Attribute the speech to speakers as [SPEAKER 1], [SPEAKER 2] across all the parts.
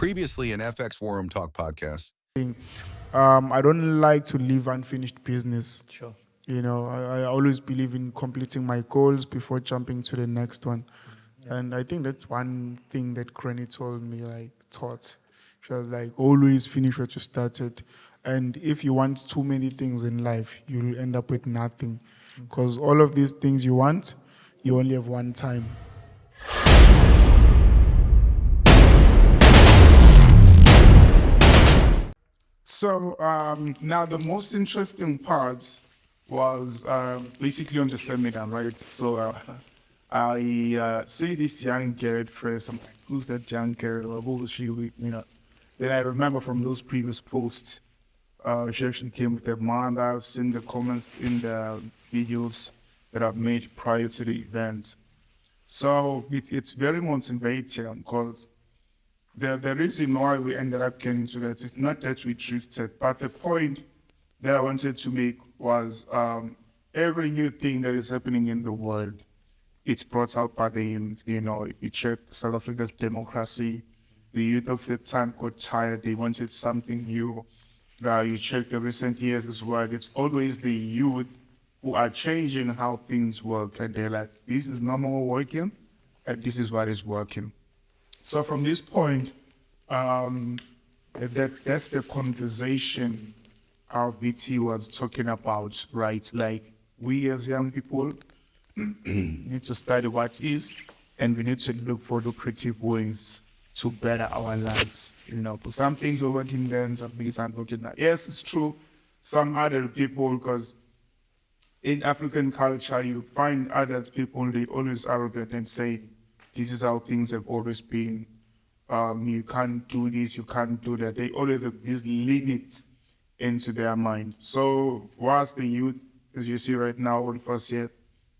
[SPEAKER 1] Previously in FX WarRoom Talk podcast.
[SPEAKER 2] I don't like to leave unfinished business.
[SPEAKER 3] Sure.
[SPEAKER 2] You know, I always believe in completing my goals before jumping to the next one. And I think that's one thing that Granny told me, taught. She was like, always finish what you started. And if you want too many things in life, you'll end up with nothing. Because all of these things you want, you only have one time. So now the most interesting part was basically on the seminar, right? So I see this young girl first. I'm like, who's that young girl? Or who was she with? You know. Then I remember from those previous posts, she actually came with her mom. I've seen the comments in the videos that I've made prior to the event. So it's very motivating because the reason why we ended up getting to that is not that we drifted, but the point that I wanted to make was every new thing that is happening in the world, it's brought out by the youth. You know, if you check South Africa's democracy, the youth of the time got tired, they wanted something new. You check the recent years as well, it's always the youth who are changing how things work, and they're like, this is no more working, and this is what is working. So from this point, that's the conversation our VT was talking about, right? Like we as young people need to study what is, and we need to look for lucrative ways to better our lives. You know, for some things we're working there, some things aren't working there. Yes, it's true. Some other people, because in African culture, you find other people, they always arrogant and say, this is how things have always been. You can't do this, you can't do that. They always have these limits into their mind. So whilst the youth, as you see right now, all of us here,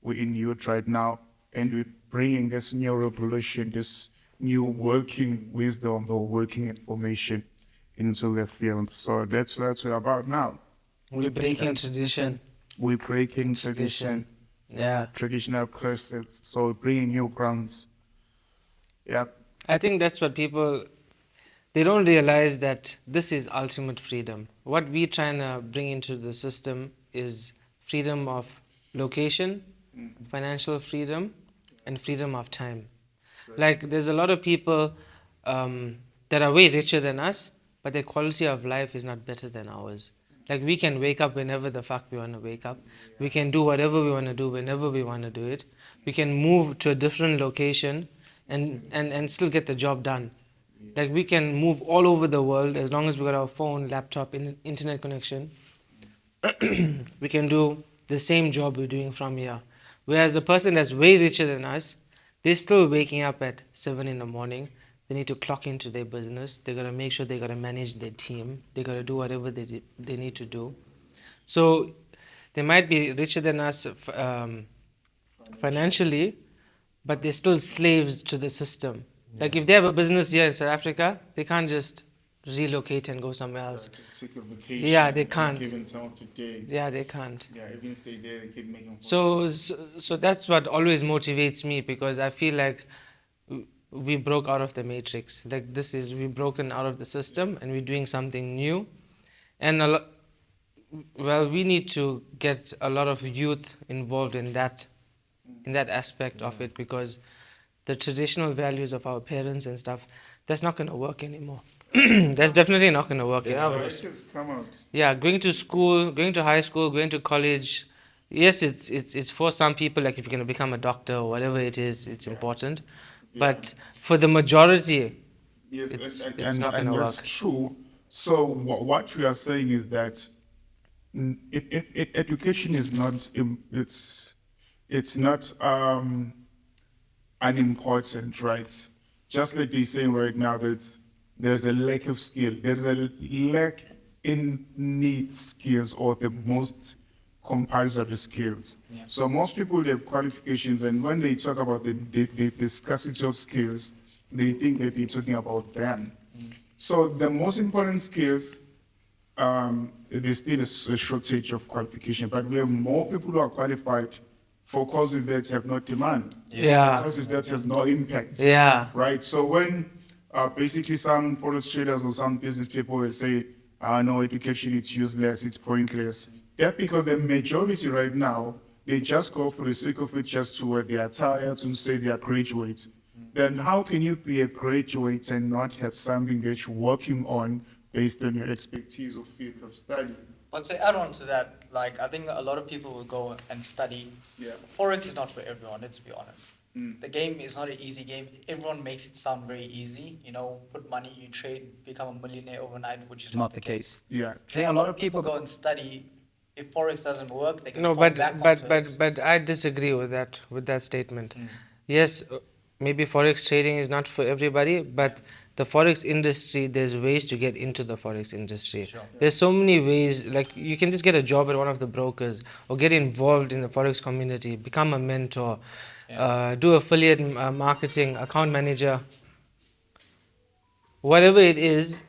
[SPEAKER 2] we're in youth right now, and we're bringing this new revolution, this new working wisdom or working information into the field. So that's what we're about now.
[SPEAKER 3] We're breaking tradition.
[SPEAKER 2] We're breaking tradition.
[SPEAKER 3] Yeah.
[SPEAKER 2] Traditional curses. So bringing new grounds. Yeah.
[SPEAKER 3] I think that's what people, they don't realize that this is ultimate freedom. What we're trying to bring into the system is freedom of location, financial freedom, and freedom of time. Like there's a lot of people that are way richer than us, but their quality of life is not better than ours. Like we can wake up whenever the fuck we want to wake up. We can do whatever we want to do whenever we want to do it. We can move to a different location and still get the job done. Like we can move all over the world as long as we got our phone, laptop, internet connection. We can do the same job we're doing from here. Whereas the person that's way richer than us, they're still waking up at 7 in the morning. They need to clock into their business. They got to make sure they got to manage their team. They got to do whatever they need to do. So they might be richer than us financially, but they're still slaves to the system. Yeah. Like if they have a business here in South Africa, they can't just relocate and go somewhere else.
[SPEAKER 2] Just take a vacation.
[SPEAKER 3] Yeah, they can't.
[SPEAKER 2] Given town today.
[SPEAKER 3] Yeah, they can't.
[SPEAKER 2] Yeah, even if they did, they keep making.
[SPEAKER 3] So that's what always motivates me, because I feel like we broke out of the matrix. Like we've broken out of the system and we're doing something new. And we need to get a lot of youth involved in that aspect of it, because the traditional values of our parents and stuff, that's not going to work anymore. That's definitely not going to work anymore. Yeah, going to school, going to high school, going to college, yes, it's for some people, like if you're going to become a doctor or whatever it is, it's important. Yeah. But for the majority,
[SPEAKER 2] yes,
[SPEAKER 3] it's not going to work.
[SPEAKER 2] That's true. So what we are saying is that education is not, it's not unimportant, right? Just like they're saying right now that there's a lack of skill. There's a lack in need skills, or the most compulsory skills. Yeah. So most people have qualifications, and when they talk about the scarcity of skills, they think that they're talking about them. So the most important skills, there's still a shortage of qualification, but we have more people who are qualified for causes that have no demand.
[SPEAKER 3] Yeah.
[SPEAKER 2] Causes that has no impact.
[SPEAKER 3] Yeah.
[SPEAKER 2] Right. So when basically some forex traders or some business people will say, no, education is useless, it's pointless. That's because the majority right now, they just go for the sake of it just to wear their attire to say they are graduates. Then how can you be a graduate and not have something that you're working on based on your expertise or field of study?
[SPEAKER 4] But to add on to that, like I think a lot of people will go and study.
[SPEAKER 2] Yeah.
[SPEAKER 4] Forex is not for everyone, let's be honest.
[SPEAKER 2] Mm.
[SPEAKER 4] The game is not an easy game. Everyone makes it sound very easy. You know, put money, you trade, become a millionaire overnight, which is not the case.
[SPEAKER 2] Yeah.
[SPEAKER 4] I think a lot of people go and study. If Forex doesn't work, they can
[SPEAKER 3] No,
[SPEAKER 4] fall back onto it.
[SPEAKER 3] but I disagree with that statement.
[SPEAKER 4] Mm.
[SPEAKER 3] Yes, maybe forex trading is not for everybody, but the forex industry, there's ways to get into the forex industry.
[SPEAKER 4] Sure.
[SPEAKER 3] There's so many ways. Like you can just get a job at one of the brokers, or get involved in the forex community, become a mentor, do affiliate marketing, account manager, whatever it is.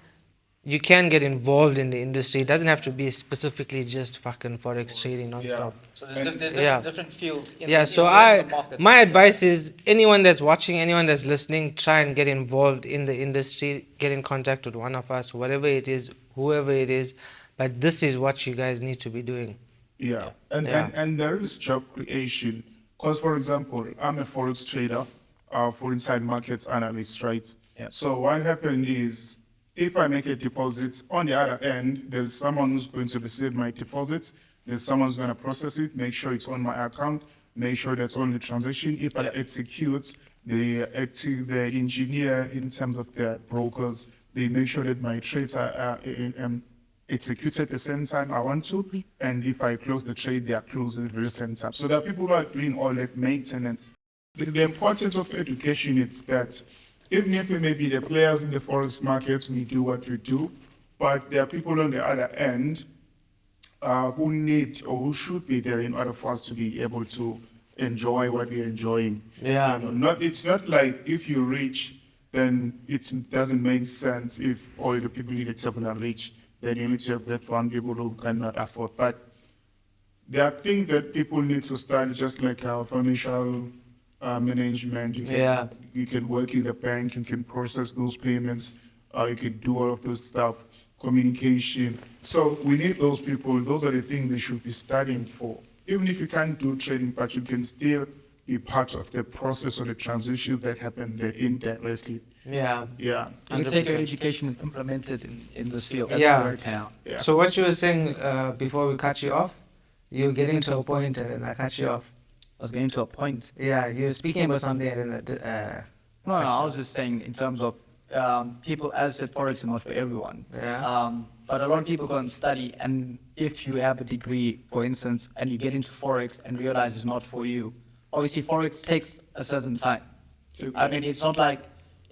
[SPEAKER 3] You can get involved in the industry. It doesn't have to be specifically just fucking forex trading non-stop.
[SPEAKER 4] So there's different,
[SPEAKER 3] Yeah.
[SPEAKER 4] different fields in,
[SPEAKER 3] Yeah,
[SPEAKER 4] the,
[SPEAKER 3] so
[SPEAKER 4] in the market.
[SPEAKER 3] my advice is anyone that's watching, anyone that's listening, try and get involved in the industry, get in contact with one of us, whatever it is, whoever it is, but this is what you guys need to be doing.
[SPEAKER 2] Yeah, and,
[SPEAKER 3] Yeah.
[SPEAKER 2] and there is job creation. Because, for example, I'm a forex trader, for inside markets analyst, right?
[SPEAKER 4] Yeah.
[SPEAKER 2] So what happened is, if I make a deposit, on the other end, there's someone who's going to receive my deposits. There's someone who's going to process it, make sure it's on my account, make sure that's on the transaction. If I execute, the engineer in terms of the brokers, they make sure that my trades are executed at the same time I want to, and if I close the trade, they are closed at the very same time. So there are people who are doing all that maintenance. The importance of education is that even if we may be the players in the forex markets, we do what we do, but there are people on the other end who need or who should be there in order for us to be able to enjoy what we're enjoying.
[SPEAKER 3] Yeah.
[SPEAKER 2] You know, it's not like if you're rich, then it doesn't make sense if all the people in the are rich, then you need to have that one people who cannot afford. But there are things that people need to study, just like our financial management. You can work in the bank, you can process those payments, you can do all of those stuff, communication. So we need those people. Those are the things they should be studying for. Even if you can't do trading, but you can still be part of the process or the transition that happened there indirectly.
[SPEAKER 3] Yeah.
[SPEAKER 2] Yeah.
[SPEAKER 5] You can take your education and implement it in this field.
[SPEAKER 3] Yeah.
[SPEAKER 2] Yeah.
[SPEAKER 3] So what you were saying before we cut you off, you're getting to a point and then I cut you off.
[SPEAKER 5] I was getting to a point.
[SPEAKER 3] Yeah, you were speaking about something and then
[SPEAKER 5] No, I was just saying in terms of people, as I said, forex is not for everyone.
[SPEAKER 3] Yeah.
[SPEAKER 5] But a lot of people go and study, and if you have a degree, for instance, and you get into forex and realize it's not for you, obviously forex takes a certain time. I mean, it's not like,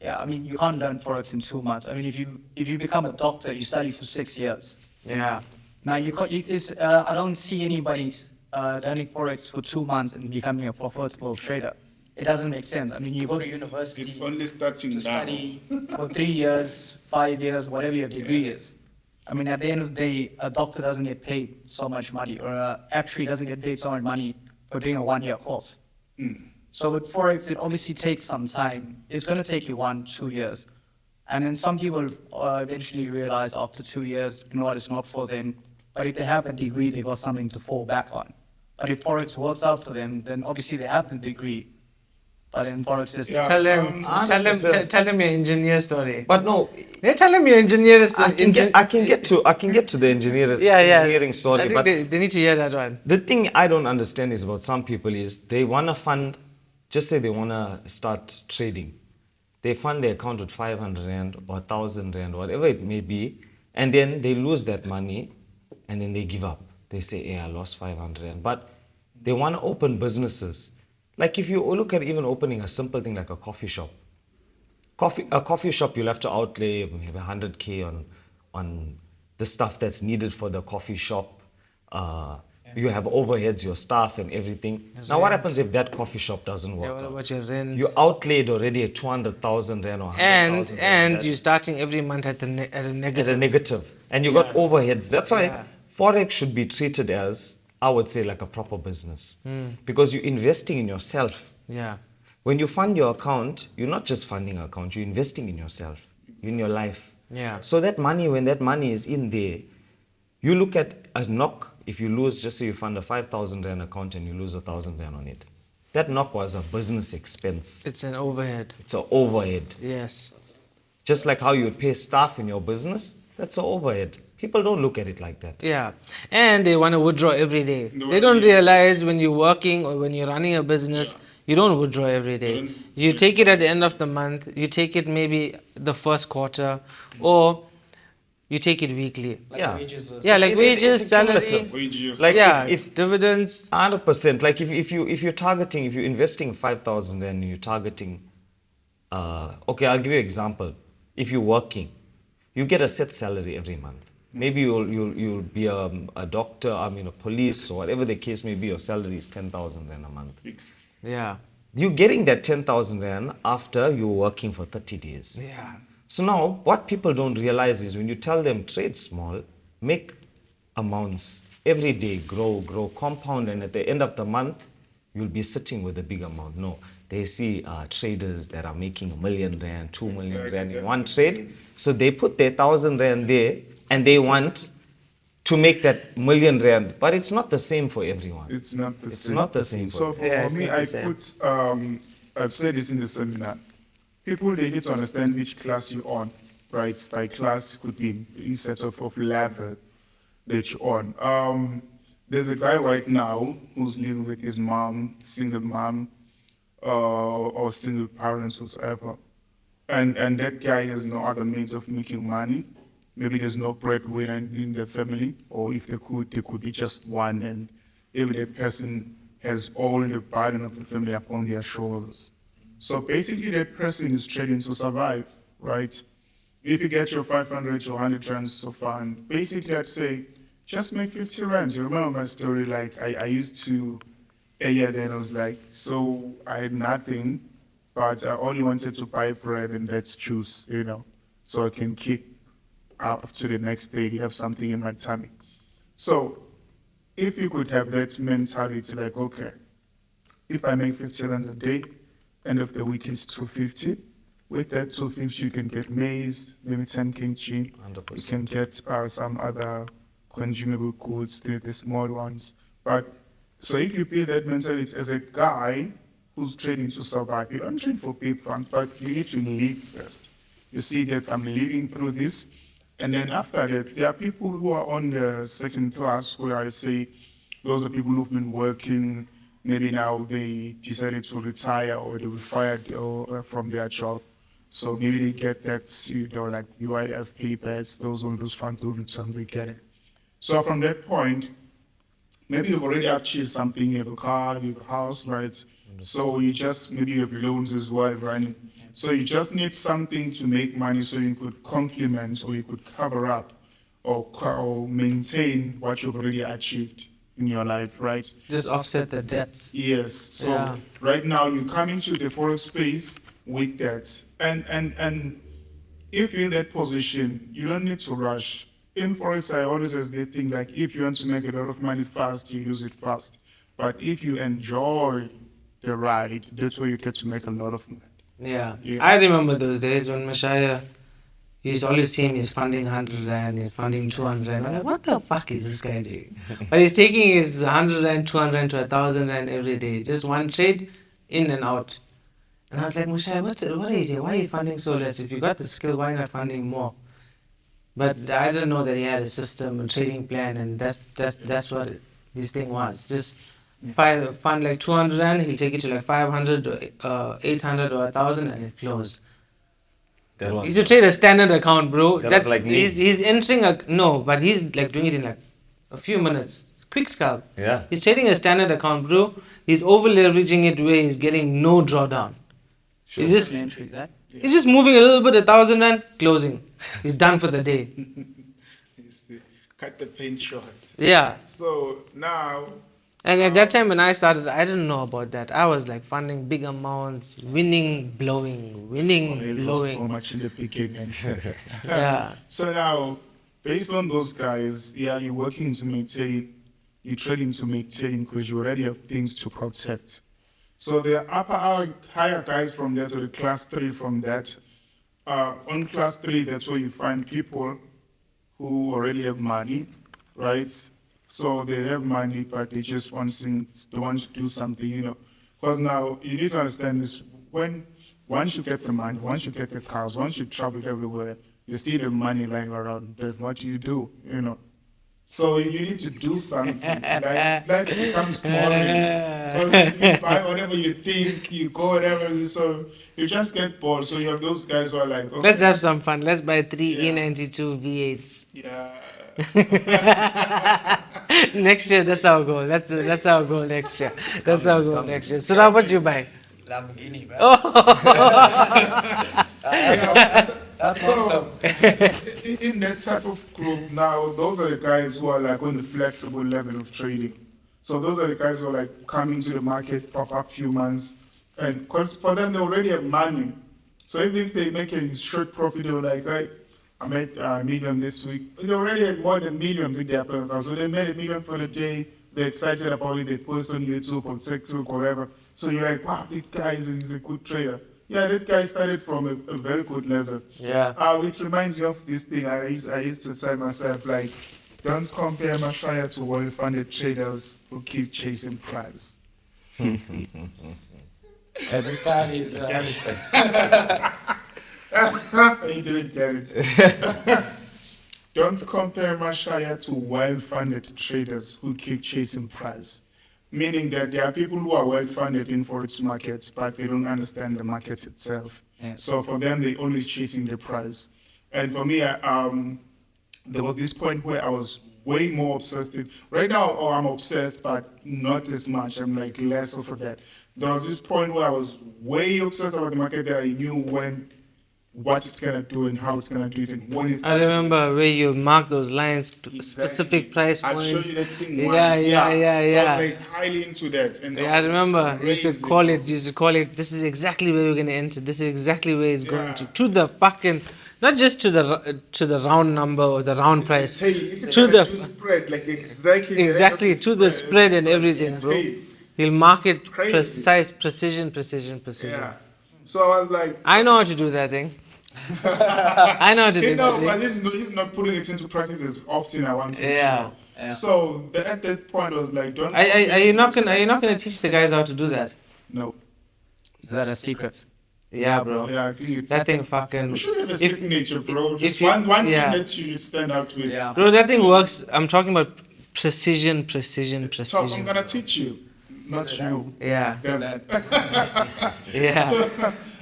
[SPEAKER 5] you can't learn forex in 2 months. I mean, if you become a doctor, you study for 6 years.
[SPEAKER 3] Yeah.
[SPEAKER 5] Now I don't see anybody learning forex for 2 months and becoming a profitable trader. It doesn't make sense. I mean, you go to university
[SPEAKER 2] It's only starting
[SPEAKER 5] to
[SPEAKER 2] now.
[SPEAKER 5] study for 3 years, 5 years, whatever your degree is. I mean, at the end of the day, a doctor doesn't get paid so much money, or an actuary doesn't get paid so much money for doing a 1-year course. So with forex, it obviously takes some time. It's going to take you 1-2 years. And then some people eventually realize after 2 years, you know what, it's not for them. But if they have a degree, they got something to fall back on. But if forex works out for them, then obviously they have the degree. But then forex is
[SPEAKER 2] Yeah.
[SPEAKER 3] Tell them your engineer story.
[SPEAKER 6] But no,
[SPEAKER 3] Yeah, tell them your engineer story.
[SPEAKER 6] I can get to the engineering
[SPEAKER 3] Yeah.
[SPEAKER 6] story.
[SPEAKER 3] I think
[SPEAKER 6] But
[SPEAKER 3] they need to hear that one.
[SPEAKER 6] the thing I don't understand is about some people is they want to fund, just say they want to start trading. They fund their account with 500 Rand or 1,000 Rand, whatever it may be, and then they lose that money and then they give up. They say, hey, I lost 500 Rand. But they want to open businesses. Like if you look at even opening a simple thing like a coffee shop. A coffee shop, you'll have to outlay maybe 100K on the stuff that's needed for the coffee shop. You have overheads, your staff and everything. Now what happens if that coffee shop doesn't work
[SPEAKER 3] Yeah, what
[SPEAKER 6] out?
[SPEAKER 3] about your rent?
[SPEAKER 6] You outlaid already at 200,000 Rand or 100,000
[SPEAKER 3] And you're starting every month at a negative.
[SPEAKER 6] at a negative. And you got overheads. That's why
[SPEAKER 3] Yeah.
[SPEAKER 6] Forex should be treated as, I would say, like a proper business. Because you're investing in yourself.
[SPEAKER 3] Yeah.
[SPEAKER 6] When you fund your account, you're not just funding your account, you're investing in yourself, in your life.
[SPEAKER 3] Yeah.
[SPEAKER 6] So that money, when that money is in there, you look at a knock. If you lose, just say you fund a 5,000 rand account and you lose 1,000 rand on it. That knock was a business expense.
[SPEAKER 3] It's an overhead.
[SPEAKER 6] It's an overhead.
[SPEAKER 3] Yes.
[SPEAKER 6] Just like how you would pay staff in your business, that's an overhead. People don't look at it like that.
[SPEAKER 3] Yeah. And they want to withdraw every day.
[SPEAKER 2] No,
[SPEAKER 3] They don't
[SPEAKER 2] yes.
[SPEAKER 3] realize when you're working or when you're running a business, you don't withdraw every day. You take it at the end of the month, you take it maybe the first quarter, or you take it weekly.
[SPEAKER 4] Like
[SPEAKER 6] Yeah.
[SPEAKER 4] wages or
[SPEAKER 3] Yeah, like
[SPEAKER 6] It's
[SPEAKER 3] wages, salary.
[SPEAKER 6] cumulative.
[SPEAKER 2] Wages.
[SPEAKER 6] Like
[SPEAKER 3] Yeah,
[SPEAKER 6] if
[SPEAKER 3] dividends.
[SPEAKER 6] 100%, like if you're targeting, if you're investing 5,000 and you're targeting, okay, I'll give you an example. If you're working, you get a set salary every month. Maybe you'll be a doctor, a police, or whatever the case may be. Your salary is 10,000 rand a month.
[SPEAKER 3] Yeah.
[SPEAKER 6] You're getting that 10,000 rand after you're working for 30 days.
[SPEAKER 3] Yeah.
[SPEAKER 6] So now, what people don't realize is when you tell them trade small, make amounts every day, grow, compound, and at the end of the month, you'll be sitting with a big amount. No, they see traders that are making R1 million, 2 million rand in one trade. So they put their 1,000 rand there, and they want to make that R1 million, but it's not the same for everyone.
[SPEAKER 2] It's not the
[SPEAKER 6] It's
[SPEAKER 2] same.
[SPEAKER 6] not the same.
[SPEAKER 2] So for,
[SPEAKER 3] Yeah,
[SPEAKER 2] for
[SPEAKER 3] it's
[SPEAKER 2] me,
[SPEAKER 3] not the
[SPEAKER 2] I
[SPEAKER 3] same.
[SPEAKER 2] put, I've said this in the seminar. People, they need to understand which class you're on, right? By class could be in set of level that you're on. There's a guy right now who's living with his mom, single mom, or single parents, whatsoever. And that guy has no other means of making money. Maybe there's no breadwinner in the family, or if they could be just one, and every person has all the burden of the family upon their shoulders. So basically, that person is trading to survive, right? If you get your 500 to 100 rands to fund, basically, I'd say just make 50 rands. You remember my story? Like, I used to, a year then I was like, so I had nothing, but I only wanted to buy bread and let's juice, so I can keep up to the next day, have something in my tummy. So if you could have that mentality, like, okay, if I make 50 rands a day, end of the week is 250. With that 250, you can get maize, maybe 10 kg. You
[SPEAKER 6] 100%.
[SPEAKER 2] can get some other consumable goods, the small ones. But so if you build that mentality as a guy who's trading to survive, you don't trade for big funds, but you need to live first. You see that I'm living through this. And then after that, there are people who are on the second class where I say those are people who've been working. Maybe now they decided to retire or they were fired from their job. So maybe they get that, like UIF paybacks, those will lose funds to return, they get it. So from that point, maybe you've already achieved something, you have a car, you have a house, right? So you just, maybe you have loans as well, right? So you just need something to make money so you could complement or you could cover up or maintain what you've already achieved in your life, right?
[SPEAKER 3] Just offset the debts.
[SPEAKER 2] Yes. So
[SPEAKER 3] Yeah.
[SPEAKER 2] right now you come into the forex space with that, and if you're in that position, you don't need to rush. In forex, I always have this thing like if you want to make a lot of money fast, you use it fast. But if you enjoy the ride, that's where you get to make a lot of money.
[SPEAKER 3] Yeah.
[SPEAKER 2] Yeah.
[SPEAKER 3] I remember those days when Mashaya, he's always saying he's funding 100 rand, he's funding 200 rand. I'm like, what the fuck is this guy doing? But he's taking his 100 rand, 200 rand to 1,000 rand every day. Just one trade, in and out. And I was like, Mashaya, what are you doing? Why are you funding so less? If you got the skill, why not funding more? But I didn't know that he had a system, a trading plan, and that's what his thing was. Just fund like 200 rand, he'll take it to like 500, 800 or 1,000 and it closed.
[SPEAKER 6] That was,
[SPEAKER 3] You should trade a standard account, bro.
[SPEAKER 6] That was like me.
[SPEAKER 3] He's entering no, but he's like doing it in like a few minutes. Quick scalp.
[SPEAKER 6] yeah.
[SPEAKER 3] He's trading a standard account, bro. He's over leveraging it where he's getting no drawdown. He's just
[SPEAKER 5] Entry, that.
[SPEAKER 3] he's just moving a little bit, 1,000 rand, closing. He's done for the day.
[SPEAKER 2] You see, cut the pain short.
[SPEAKER 3] Yeah.
[SPEAKER 2] So now,
[SPEAKER 3] And at that time when I started, I didn't know about that. I was like funding big amounts, winning, blowing, winning,
[SPEAKER 2] so
[SPEAKER 3] blowing.
[SPEAKER 2] much in the beginning.
[SPEAKER 3] Yeah.
[SPEAKER 2] So now, based on those guys, yeah, you're working to maintain, you're trading to maintain because you already have things to protect. So the higher guys from there to the class 3 from that. On class 3, that's where you find people who already have money, right? So they have money, but they just they want to do something, Because now you need to understand this: once you get the money, once you get the cars, once you travel everywhere, you still have money lying around. Then what do you do, So you need to do something. Life becomes boring. Because you buy whatever you think, you go whatever, so you just get bored. So you have those guys who are like, okay,
[SPEAKER 3] Let's have some fun. Let's buy three
[SPEAKER 2] Yeah.
[SPEAKER 3] E92 V8s.
[SPEAKER 2] yeah.
[SPEAKER 3] Next year, that's our goal. That's our goal next year. That's our goal next year. So now, what do you buy?
[SPEAKER 4] Lamborghini, man.
[SPEAKER 3] Oh,
[SPEAKER 4] That's
[SPEAKER 2] So,
[SPEAKER 4] awesome.
[SPEAKER 2] in that type of group now, those are the guys who are like on the flexible level of trading. So those are the guys who are like coming to the market, pop up few months, and because for them they already have money. So even if they make a short profit, they're like, hey, I made a million this week. They already had more than millions in their bank account. So they made $1 million for the day. They're excited about it. They post on YouTube or TikTok or whatever. So you're like, wow, this guy is a good trader. Yeah, that guy started from a very good level.
[SPEAKER 3] yeah.
[SPEAKER 2] Which reminds me of this thing I used to say myself, like, don't compare Mashaya to well-funded traders who keep chasing price.
[SPEAKER 4] And this guy is.
[SPEAKER 2] You didn't get it. Don't compare Mashaya to well-funded traders who keep chasing price. Meaning that there are people who are well-funded in forex markets, but they don't understand the market itself.
[SPEAKER 5] Yeah.
[SPEAKER 2] So for them, they're always chasing the price. And for me, there was this point where I was way more obsessed. Right now, I'm obsessed, but not as much. I'm like less of that. There was this point where I was way obsessed about the market that I knew what it's gonna do and how it's gonna do it and when it's.
[SPEAKER 3] I remember where you mark those lines, specific price
[SPEAKER 2] I'll show
[SPEAKER 3] points.
[SPEAKER 2] you that thing
[SPEAKER 3] Yeah,
[SPEAKER 2] once.
[SPEAKER 3] yeah, yeah,
[SPEAKER 2] So
[SPEAKER 3] yeah.
[SPEAKER 2] I was like highly into that. And
[SPEAKER 3] Yeah, I remember. You used to
[SPEAKER 2] crazy.
[SPEAKER 3] call it. You used to call it. This is exactly where we're gonna enter. This is exactly where it's going
[SPEAKER 2] Yeah.
[SPEAKER 3] to the fucking, not just to the round number or the round price,
[SPEAKER 2] Hey, it's
[SPEAKER 3] to
[SPEAKER 2] gonna
[SPEAKER 3] the
[SPEAKER 2] do spread, like exactly
[SPEAKER 3] exactly to the spread and everything, bro.
[SPEAKER 2] Hey,
[SPEAKER 3] He'll mark it
[SPEAKER 2] Crazy.
[SPEAKER 3] precise, precision.
[SPEAKER 2] yeah. So I was like,
[SPEAKER 3] I know how to do that thing. I know how to do that
[SPEAKER 2] but
[SPEAKER 3] thing.
[SPEAKER 2] he's not putting it into practice as often. I want to.
[SPEAKER 3] Yeah.
[SPEAKER 5] Yeah.
[SPEAKER 2] So at that point, I was like, don't.
[SPEAKER 3] Are you not gonna teach the guys how to do that?
[SPEAKER 2] No.
[SPEAKER 5] Is that a secret?
[SPEAKER 3] Yeah, bro.
[SPEAKER 2] Yeah, I think it's.
[SPEAKER 3] That thing fucking.
[SPEAKER 2] You should have a
[SPEAKER 3] if-
[SPEAKER 2] signature, bro.
[SPEAKER 3] if
[SPEAKER 2] Just
[SPEAKER 3] you-
[SPEAKER 2] one
[SPEAKER 3] yeah.
[SPEAKER 2] thing that you stand out with.
[SPEAKER 5] Yeah.
[SPEAKER 3] Bro, that thing works. I'm talking about precision.
[SPEAKER 2] So I'm gonna teach you, not you.
[SPEAKER 3] Yeah,
[SPEAKER 2] Them.
[SPEAKER 3] yeah.
[SPEAKER 2] So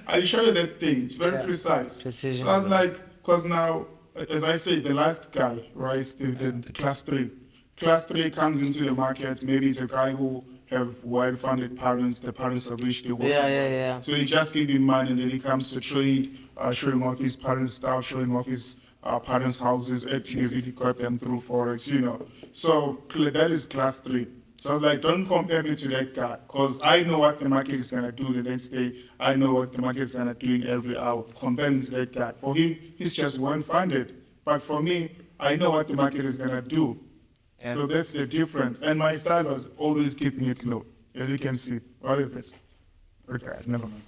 [SPEAKER 2] I'll show you that thing. It's very precise.
[SPEAKER 3] Precision.
[SPEAKER 2] So I was like, because now, as I say, the last guy, right, the class 3. Class 3 comes into the market. Maybe it's a guy who have well-funded parents. The parents are rich. They work.
[SPEAKER 3] Yeah.
[SPEAKER 2] So he just give him money, and then he comes to trade, showing off his parents' stuff, showing off his parents' houses, acting as if he got them through forex, So that is class 3. So I was like, don't compare me to that guy, because I know what the market is gonna do the next day. I know what the market is gonna do in every hour. Compare me to that guy. For him, he's just well-funded. But for me, I know what the market is gonna do.
[SPEAKER 5] Yeah.
[SPEAKER 2] So that's the difference. And my style was always keeping it low. As you can see. What is this? Okay, never mind.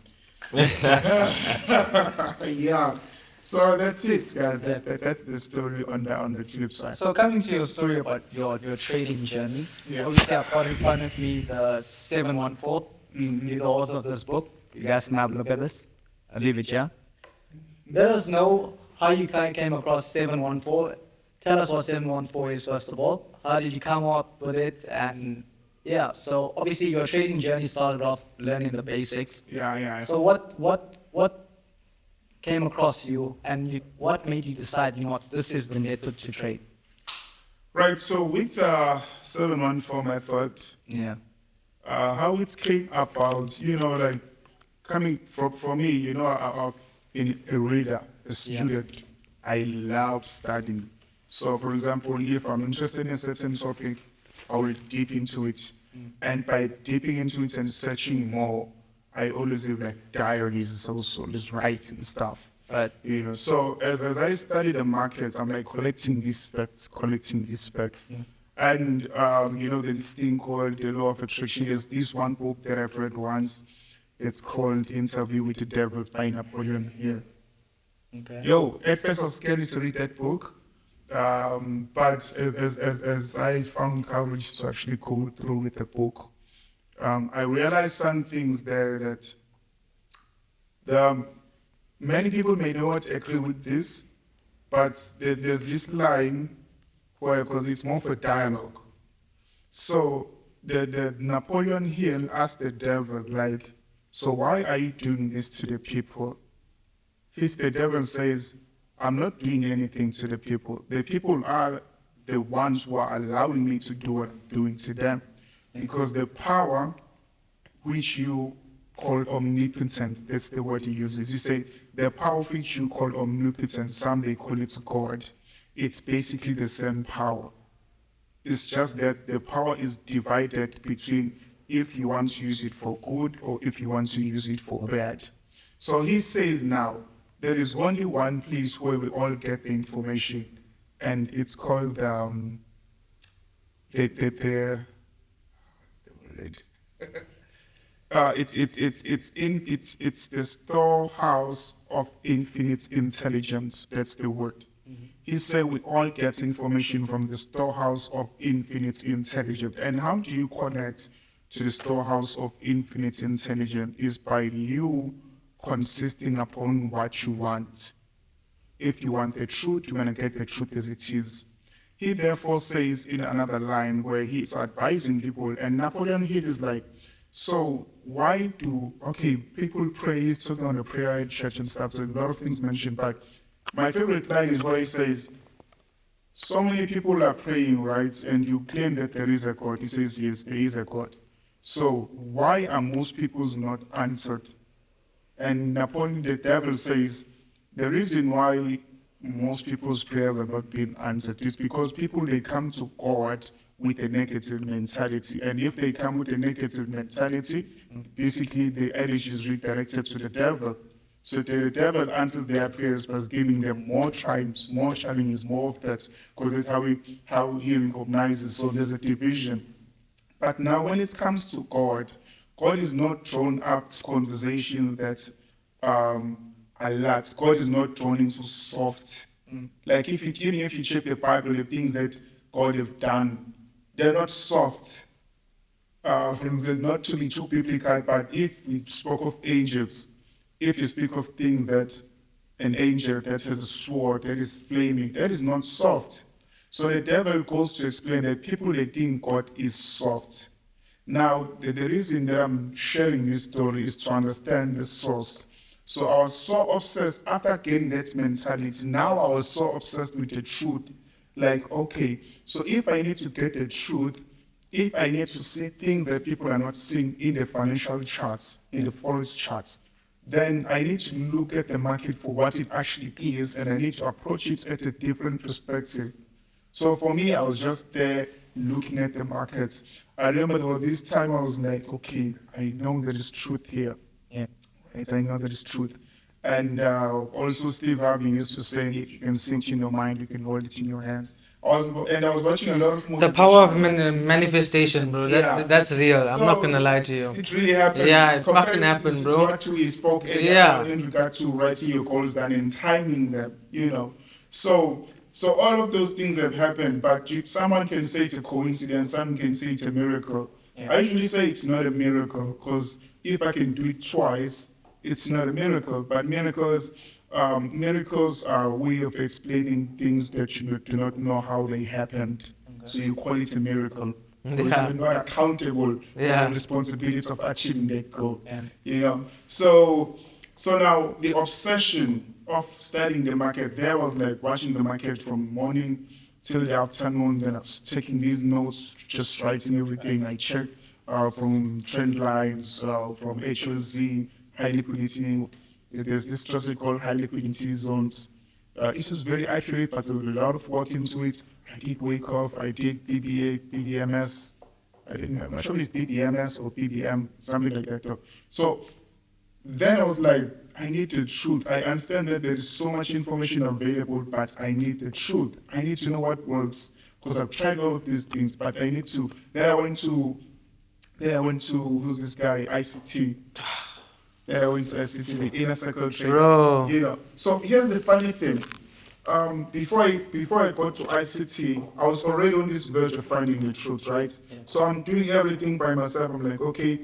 [SPEAKER 2] Yeah. So that's it, guys. That's the story on the flip side.
[SPEAKER 5] So coming to your story about your trading journey,
[SPEAKER 2] Yeah.
[SPEAKER 5] obviously I've got in front of me the 714. These are also this book. You guys can have a look at this. I'll leave it here. Let us know how you came across 714. Tell us what 714 is first of all. How did you come up with it? And yeah, so obviously your trading journey started off learning the basics.
[SPEAKER 2] Yeah.
[SPEAKER 5] So what came across you, and what made you decide, this is the method to trade?
[SPEAKER 2] Right. So with the 714 method,
[SPEAKER 5] Yeah.
[SPEAKER 2] how it came about, like coming from me, I've been a reader, a student. I love studying. So, for example, if I'm interested in a certain topic, I will deep into it. And by dipping into it and searching more, I always have like diaries also, just writing stuff.
[SPEAKER 5] Right.
[SPEAKER 2] So as I study the markets, I'm like collecting these facts. And, there's this thing called the law of attraction. There's this one book that I've read once. It's called Interview with the Devil by Napoleon Hill.
[SPEAKER 4] Okay.
[SPEAKER 2] Yo, at first I was scared to read that book. But as I found courage to actually go through with the book, I realized some things there that many people may not agree with this, but there's this line where, because it's more for dialogue. So the Napoleon Hill asked the devil, like, so why are you doing this to the people? The devil says, I'm not doing anything to the people. The people are the ones who are allowing me to do what I'm doing to them. Because the power which you call omnipotent, that's the word he uses. You say, the power which you call omnipotent, some they call it God. It's basically the same power. It's just that the power is divided between if you want to use it for good or if you want to use it for bad. So he says now, there is only one place where we all get the information, and it's called what's the word? It's the storehouse of infinite intelligence. That's the word. He said we all get information from the storehouse of infinite intelligence. And how do you connect to the storehouse of infinite intelligence? Is by you consisting upon what you want. If you want the truth, you're going to get the truth as it is. He therefore says in another line where he's advising people, and Napoleon Hill is like, so why do, people pray, he's talking on the prayer in church and stuff, so a lot of things mentioned, but my favorite line is where he says, so many people are praying, right, and you claim that there is a God. He says, yes, there is a God. So why are most people's not answered? And Napoleon, the devil, says, the reason why most people's prayers are not being answered is because people, they come to God with a negative mentality. And if they come with a negative mentality, basically the energy is redirected to the devil. So the devil answers their prayers by giving them more triumphs, more challenges, more of that, because that's how he recognizes. So there's a division. But now when it comes to God, God is not drawn up to conversations that a lot. God is not drawn into soft. Like even if you check the Bible, the things that God have done, they're not soft. For example, not to be too biblical, but if we spoke of angels, if you speak of things that an angel that has a sword that is flaming, that is not soft. So the devil goes to explain that people, they think God is soft. Now, the reason that I'm sharing this story is to understand the source. So I was so obsessed after getting that mentality. Now I was so obsessed with the truth. Like, okay, so if I need to get the truth, if I need to see things that people are not seeing in the financial charts, in the forex charts, then I need to look at the market for what it actually is, and I need to approach it at a different perspective. So for me, I was just there looking at the markets. I remember there was this time I was like, okay, I know there is truth here.
[SPEAKER 5] Yeah.
[SPEAKER 2] Right? I know there is truth. And also Steve Harvey used to say, if you can think in your mind, you can hold it in your hands. I was watching a lot of movies.
[SPEAKER 3] The power of manifestation, bro.
[SPEAKER 2] Yeah.
[SPEAKER 3] That's real. I'm not
[SPEAKER 2] So,
[SPEAKER 3] gonna lie to you.
[SPEAKER 2] It really happened.
[SPEAKER 3] Yeah, it
[SPEAKER 2] Compared
[SPEAKER 3] fucking
[SPEAKER 2] to
[SPEAKER 3] happened,
[SPEAKER 2] to
[SPEAKER 3] bro.
[SPEAKER 2] What he spoke
[SPEAKER 3] Yeah.
[SPEAKER 2] in regard to writing your goals down and timing them, So all of those things have happened, but someone can say it's a coincidence, some can say it's a miracle.
[SPEAKER 5] Yeah.
[SPEAKER 2] I usually say it's not a miracle, because if I can do it twice, it's not a miracle. But miracles are a way of explaining things that you do not know how they happened. Okay. So you call it a miracle. Because
[SPEAKER 3] Yeah.
[SPEAKER 2] you're not accountable for
[SPEAKER 3] Yeah.
[SPEAKER 2] the responsibility of achieving that goal.
[SPEAKER 5] Yeah.
[SPEAKER 2] So now the obsession of studying the market, there was like watching the market from morning till the afternoon. Then I was taking these notes, just writing everything I checked from trend lines, from HLZ, high liquidity. There's this strategy called high liquidity zones. It was very accurate, but there was a lot of work into it. I did wake off, I did BBA, BDMS. I'm not sure if it's BDMS or BDM, something like that. Though. So then I was like, I need the truth. I understand that there is so much information available, but I need the truth. I need to know what works. because I've tried all of these things, but I need to. Then I went to who's this guy, ICT. Then I went to ICT, the inner circle training.
[SPEAKER 3] Bro.
[SPEAKER 2] You know. So here's the funny thing. Before I got to ICT, I was already on this verge of finding the truth, right? So I'm doing everything by myself. I'm like, okay,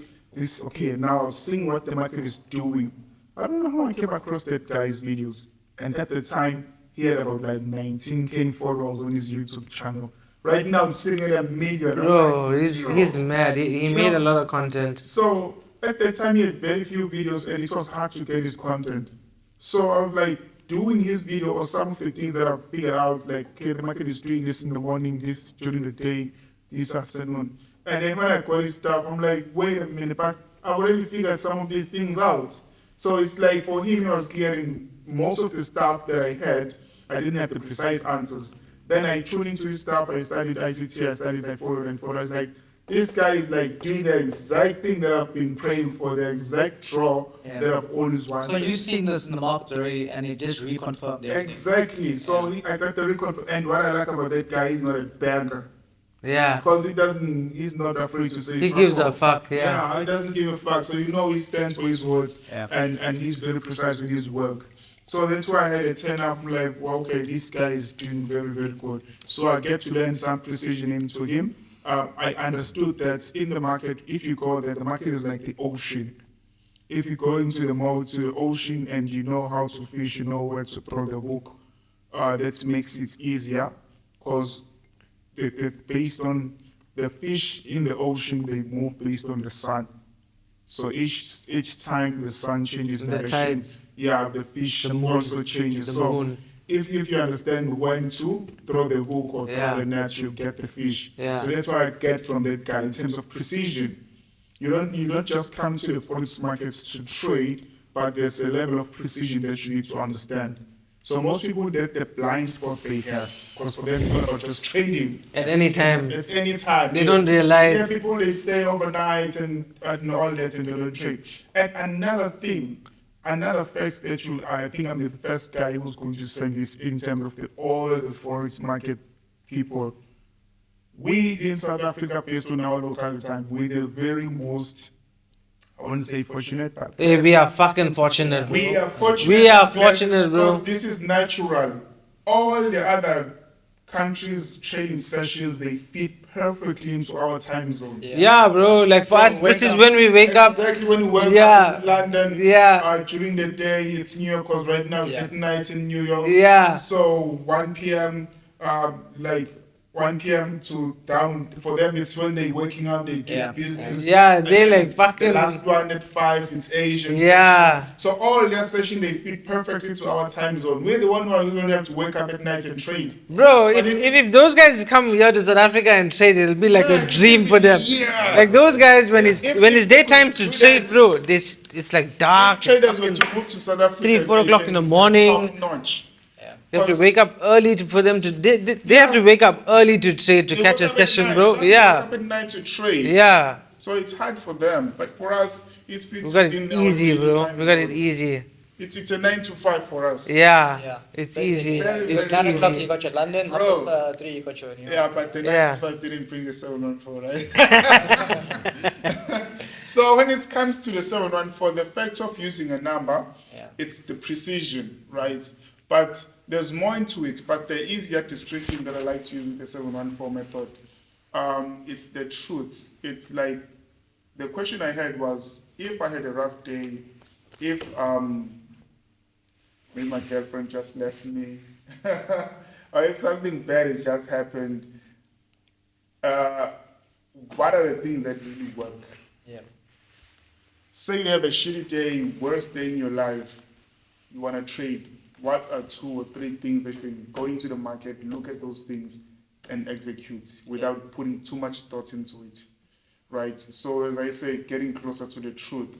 [SPEAKER 2] now I'm seeing what the market is doing. I don't know how I came across that guy's videos. And at the time, he had about like 19K followers on his YouTube channel. Right now, I'm sitting at 1 million.
[SPEAKER 3] Bro,
[SPEAKER 2] I'm like,
[SPEAKER 3] he's mad. He
[SPEAKER 2] You
[SPEAKER 3] made
[SPEAKER 2] know,
[SPEAKER 3] a lot of content.
[SPEAKER 2] So at that time, he had very few videos, and it was hard to get his content. So I was like doing his video or some of the things that I've figured out, like, okay, the market is doing this in the morning, this during the day, this afternoon. And then when I got his stuff, I'm like, wait a minute, but I already figured some of these things out. So it's like for him, I was getting most of the stuff that I had. I didn't have the precise answers. Then I tuned into his stuff. I studied ICT. I followed. I was like, this guy is like doing the exact thing that I've been praying for, the exact draw that I've always wanted.
[SPEAKER 5] So you've seen this in the market already, and it just reconfirmed everything.
[SPEAKER 2] Exactly. So I got the reconfirm. And what I like about that guy, he's not a bagger.
[SPEAKER 3] Yeah.
[SPEAKER 2] Because he's not afraid to say.
[SPEAKER 3] He gives a fuck, yeah.
[SPEAKER 2] Yeah, he doesn't give a fuck. So he stands for his words, and he's very precise with his work. So that's why I had a 10 up. I'm like, well, okay, this guy is doing very, very good. So I get to learn some precision into him. I understood that in the market, if you go there, the market is like the ocean. If you go into the ocean and you know how to fish, you know where to throw the hook, that makes it easier because based on the fish in the ocean, they move based on the sun. So each time the sun changes
[SPEAKER 3] The
[SPEAKER 2] direction,
[SPEAKER 3] tides.
[SPEAKER 2] the fish
[SPEAKER 3] The moon.
[SPEAKER 2] also changes.
[SPEAKER 3] The
[SPEAKER 2] So
[SPEAKER 3] moon.
[SPEAKER 2] if you understand when to throw the hook or throw the net, you get the fish.
[SPEAKER 3] Yeah.
[SPEAKER 2] So that's what I get from that guy in terms of precision. You don't just come to the forex markets to trade, but there's a level of precision that you need to understand. So most people, that the blind spot they have, because for them it's all about just trading.
[SPEAKER 3] At any time.
[SPEAKER 2] At any time.
[SPEAKER 3] They don't realize.
[SPEAKER 2] Yeah, people, they stay overnight and all that and they don't trade. And another fact that I think I'm the first guy who's going to say this in terms of all the forex market people. We in South Africa, based on our local time, we're the very most, I wouldn't say fortunate, but
[SPEAKER 3] Hey, we are fucking fortunate. Bro.
[SPEAKER 2] we are fortunate.
[SPEAKER 3] We are
[SPEAKER 2] blessed
[SPEAKER 3] fortunate, bro.
[SPEAKER 2] Because this is natural. All the other countries' trading sessions, they fit perfectly into our time zone.
[SPEAKER 3] Yeah, bro. Like for us, this is when we wake up.
[SPEAKER 2] Exactly when we wake
[SPEAKER 3] Yeah.
[SPEAKER 2] up, it's London.
[SPEAKER 3] Yeah.
[SPEAKER 2] During the day, it's New York, because right now it's at night in New York.
[SPEAKER 3] Yeah.
[SPEAKER 2] So 1 p.m., like 1 p.m. to down, for them it's when they're waking up, they do business.
[SPEAKER 3] Yeah,
[SPEAKER 2] And
[SPEAKER 3] they
[SPEAKER 2] then
[SPEAKER 3] like fucking.
[SPEAKER 2] the last one at 5, it's Asian.
[SPEAKER 3] Yeah.
[SPEAKER 2] Session. So all their session, they fit perfectly to our time zone. We're the one who are going to have to wake up at night and trade.
[SPEAKER 3] Bro,
[SPEAKER 2] But
[SPEAKER 3] if those guys come here to South Africa and trade, it'll be like a dream for them.
[SPEAKER 2] Yeah.
[SPEAKER 3] Like those guys, when it's daytime to trade, bro, it's like dark.
[SPEAKER 2] Traders were to move to South Africa.
[SPEAKER 3] 3, 4 o'clock in the morning.
[SPEAKER 2] Top notch.
[SPEAKER 3] They have to wake up early for them to. They have to wake up early to trade to
[SPEAKER 2] They
[SPEAKER 3] catch a
[SPEAKER 2] wake up at
[SPEAKER 3] session,
[SPEAKER 2] night.
[SPEAKER 3] bro.
[SPEAKER 2] Some wake
[SPEAKER 3] Yeah,
[SPEAKER 2] up at night to trade.
[SPEAKER 3] yeah.
[SPEAKER 2] So it's hard for them, but for us, it's
[SPEAKER 3] We got it easy, bro. We got it easy.
[SPEAKER 2] It's a 9 to 5 for us.
[SPEAKER 3] Yeah, it's easy.
[SPEAKER 2] Very,
[SPEAKER 3] It's
[SPEAKER 2] very
[SPEAKER 4] 9 o'clock you
[SPEAKER 3] easy.
[SPEAKER 4] got your London,
[SPEAKER 2] Bro.
[SPEAKER 4] 3 you got your New York.
[SPEAKER 2] Yeah, but the 9
[SPEAKER 3] Yeah.
[SPEAKER 2] to 5 didn't bring the 714, right? So when it comes to the 714, the fact of using a number, it's the precision, right? But there's more into it, but the easier description that I like to use with the 714 method, it's the truth. It's like, the question I had was, if I had a rough day, if maybe my girlfriend just left me, or if something bad has just happened, what are the things that really work?
[SPEAKER 4] Yeah.
[SPEAKER 2] Say you have a shitty day, worst day in your life, you want to trade. What are 2 or 3 things that you can go into the market, look at those things, and execute without putting too much thought into it, right? So as I say, getting closer to the truth.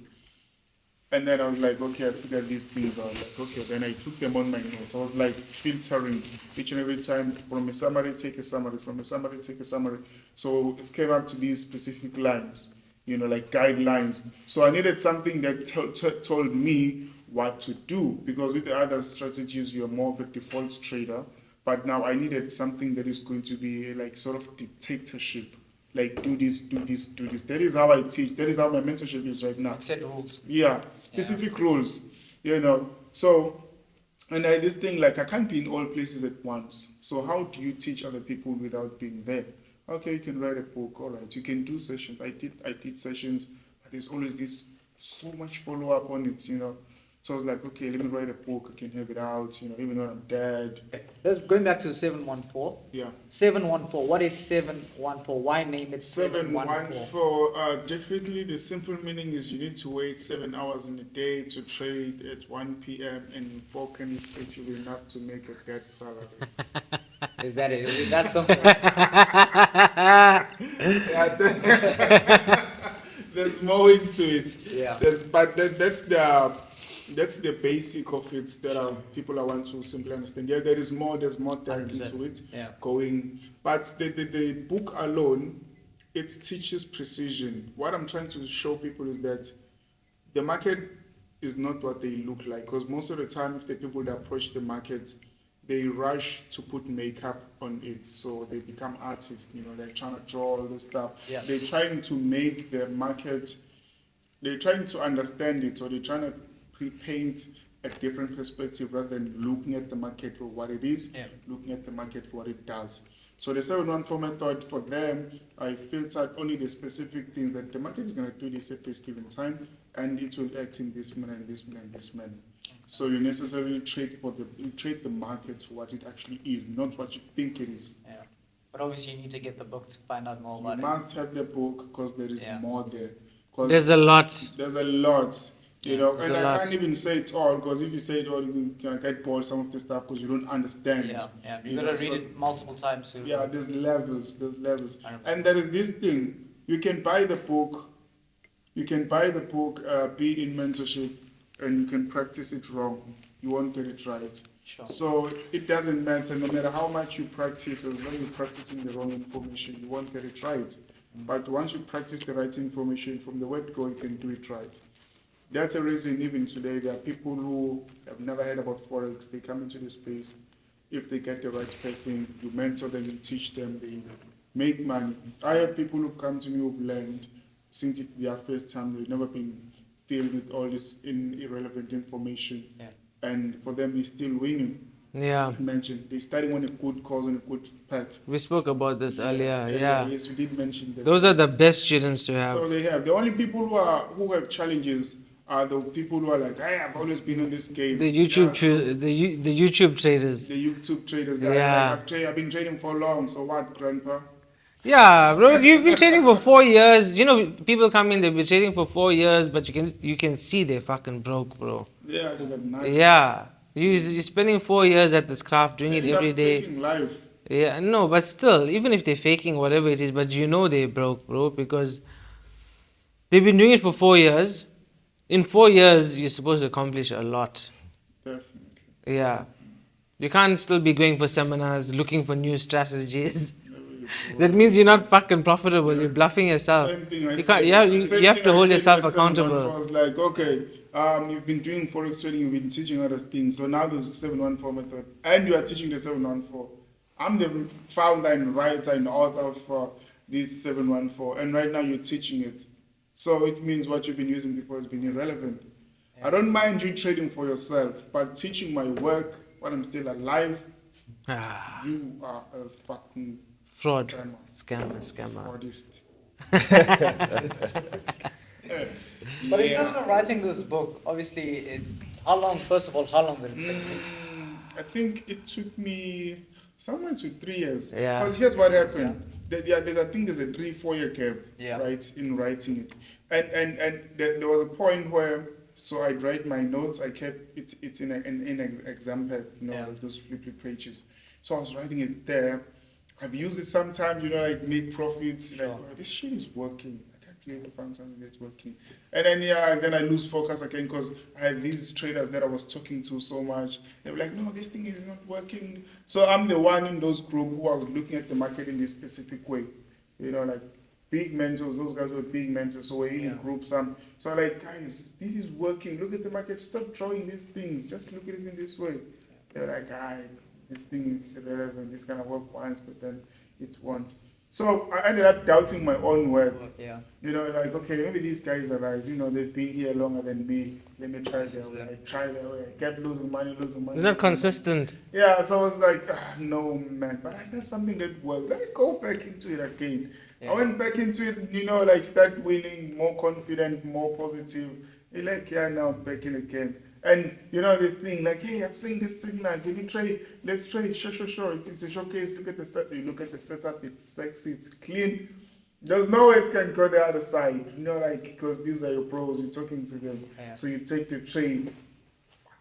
[SPEAKER 2] And then I was like, okay, I figured these things out. Like, okay, then I took them on my notes. I was like filtering each and every time, from a summary, take a summary, from a summary, take a summary. So it came up to these specific lines, like guidelines. So I needed something that told me what to do, because with the other strategies, you're more of a default trader. But now I needed something that is going to be like sort of dictatorship. Like do this, do this, do this. That is how I teach. That is how my mentorship is right now.
[SPEAKER 4] Set rules.
[SPEAKER 2] Yeah, specific rules. You know. So and I this thing like I can't be in all places at once. So how do you teach other people without being there? Okay, you can write a book, all right. You can do sessions. I did sessions, but there's always this so much follow up on it, you know. So I was like, okay, let me write a book, I can have it out, you know, even when I'm dead.
[SPEAKER 4] Going back to the 714.
[SPEAKER 2] Yeah.
[SPEAKER 4] 714. What is 714? Why name it 714?
[SPEAKER 2] 714, definitely the simple meaning is you need to wait 7 hours in a day to trade at 1 p.m. and 4 pennies each will be enough to make a dead salary.
[SPEAKER 4] Is that it? Is that something?
[SPEAKER 2] There's more into it.
[SPEAKER 4] Yeah.
[SPEAKER 2] That's the basic of it that people I want to simply understand. Yeah, there's more time
[SPEAKER 4] 100%.
[SPEAKER 2] into it
[SPEAKER 4] Yeah.
[SPEAKER 2] going. But the book alone, it teaches precision. What I'm trying to show people is that the market is not what they look like. Because most of the time, if the people that approach the market, they rush to put makeup on it. So they become artists, you know, they're trying to draw all this stuff.
[SPEAKER 4] Yeah.
[SPEAKER 2] They're trying to make the market, they're trying to understand it, or they're trying to paint a different perspective rather than looking at the market for what it is, looking at the market for what it does. So the 714 method for them, I filtered only the specific things that the market is going to do this at this given time, and it will act in this manner, and this manner, and this manner. So you necessarily trade the market for what it actually is, not what you think it is.
[SPEAKER 4] Yeah. But obviously, you need to get the book to find out more
[SPEAKER 2] You
[SPEAKER 4] about it.
[SPEAKER 2] must have the book because there is more there. 'Cause
[SPEAKER 3] There's a lot.
[SPEAKER 2] There's a lot. You know,
[SPEAKER 3] there's
[SPEAKER 2] and
[SPEAKER 3] a
[SPEAKER 2] I
[SPEAKER 3] lot.
[SPEAKER 2] can't even say it all because if you say it all, you can get bored some of the stuff because you don't understand.
[SPEAKER 4] Yeah.
[SPEAKER 2] You
[SPEAKER 4] You gotta
[SPEAKER 2] know,
[SPEAKER 4] read
[SPEAKER 2] so-
[SPEAKER 4] it multiple times. To
[SPEAKER 2] Yeah, there's levels.
[SPEAKER 4] 100%.
[SPEAKER 2] And there is this thing. You can buy the book. Be in mentorship, and you can practice it wrong. You won't get it right.
[SPEAKER 4] Sure.
[SPEAKER 2] So it doesn't matter. No matter how much you practice, as long as you're practicing the wrong information, you won't get it right. But once you practice the right information from the word go, you can do it right. That's a reason even today there are people who have never heard about forex. They come into the space. If they get the right person, you mentor them, you teach them, they make money. I have people who've come to me who've learned since it's their first time. They've never been filled with all this irrelevant information.
[SPEAKER 4] Yeah.
[SPEAKER 2] And for them, they're still winning.
[SPEAKER 3] Yeah.
[SPEAKER 2] Mentioned they're starting on a good cause and a good path.
[SPEAKER 3] We spoke about this earlier. Yeah.
[SPEAKER 2] Yes, we did mention that.
[SPEAKER 3] Those are the best students to have.
[SPEAKER 2] So they have. The only people who have challenges are the people who are like, hey, I've always been in this game.
[SPEAKER 3] The YouTube
[SPEAKER 2] Yeah,
[SPEAKER 3] the YouTube traders.
[SPEAKER 2] the YouTube traders. That
[SPEAKER 3] Yeah.
[SPEAKER 2] are like, I've been trading for long. So what, grandpa?
[SPEAKER 3] Yeah, bro, you've been trading for 4 years. You know, people come in, they've been trading for 4 years, but you can see they're fucking broke, bro.
[SPEAKER 2] Yeah, they got nothing.
[SPEAKER 3] Yeah. You're spending 4 years at this craft, doing it
[SPEAKER 2] End
[SPEAKER 3] every
[SPEAKER 2] up
[SPEAKER 3] day.
[SPEAKER 2] faking life.
[SPEAKER 3] Yeah, no, but still, even if they're faking whatever it is, but you know they're broke, bro, because they've been doing it for 4 years. In 4 years, you're supposed to accomplish a lot.
[SPEAKER 2] Definitely.
[SPEAKER 3] Yeah. You can't still be going for seminars, looking for new strategies. That means you're not fucking profitable. You're bluffing yourself.
[SPEAKER 2] Same thing I
[SPEAKER 3] You
[SPEAKER 2] said.
[SPEAKER 3] can't.
[SPEAKER 2] Same
[SPEAKER 3] You have
[SPEAKER 2] thing
[SPEAKER 3] to
[SPEAKER 2] I
[SPEAKER 3] hold
[SPEAKER 2] said
[SPEAKER 3] yourself
[SPEAKER 2] in the seminar.
[SPEAKER 3] accountable.
[SPEAKER 2] I was like, okay, you've been doing forex trading, you've been teaching other things. So now there's a 714 method, and you are teaching the 714. I'm the founder and writer and author of this 714, and right now you're teaching it. So it means what you've been using before has been irrelevant. I don't mind you trading for yourself, but teaching my work while I'm still alive,
[SPEAKER 3] Ah,
[SPEAKER 2] you are a fucking
[SPEAKER 3] fraud.
[SPEAKER 2] scammer.
[SPEAKER 3] Scammer.
[SPEAKER 2] Fraudist.
[SPEAKER 4] But in terms of writing this book, obviously, how long did it take you?
[SPEAKER 2] I think it took me somewhere to 3 years.
[SPEAKER 3] Yeah.
[SPEAKER 2] Because here's what happened. I think there's a 3-4 year gap,
[SPEAKER 4] Yeah.
[SPEAKER 2] right, in writing it. And there was a point where, so I'd write my notes, I kept it in an exam pad, you know,
[SPEAKER 4] Yeah.
[SPEAKER 2] like those flippy pages. So I was writing it there. I've used it sometimes, you know, like make profits. Like,
[SPEAKER 4] Sure.
[SPEAKER 2] oh, this shit is working. I can't believe I found something that's working. And then I lose focus again because I had these traders that I was talking to so much. They were like, no, this thing is not working. So I'm the one in those group who was looking at the market in this specific way. You know, like big mentors, those guys were big mentors. So we're in groups. So I'm like, guys, this is working. Look at the market. Stop drawing these things. Just look at it in this way. They're like, this thing is relevant, this kind of work once, but then it won't. So I ended up doubting my own work.
[SPEAKER 4] Yeah.
[SPEAKER 2] You know, like, okay, maybe these guys are right. You know, they've been here longer than me. Let me try their way. I try their way. I kept losing money, losing money.
[SPEAKER 3] It's not
[SPEAKER 2] losing money.
[SPEAKER 3] consistent.
[SPEAKER 2] Yeah, so I was like, no, man. But I got something that worked. Let me go back into it again. I went back into it, you know, like start winning, more confident, more positive. You're like, yeah, now I'm back in again. And, you know, this thing, like, hey, I'm seeing this thing now. Can you try? Let's try it. Sure. It is a showcase. Look at the set. You look at the setup. It's sexy. It's clean. There's no way it can go the other side. You know, like, because these are your pros. You're talking to them.
[SPEAKER 4] Yeah.
[SPEAKER 2] So you take the trade.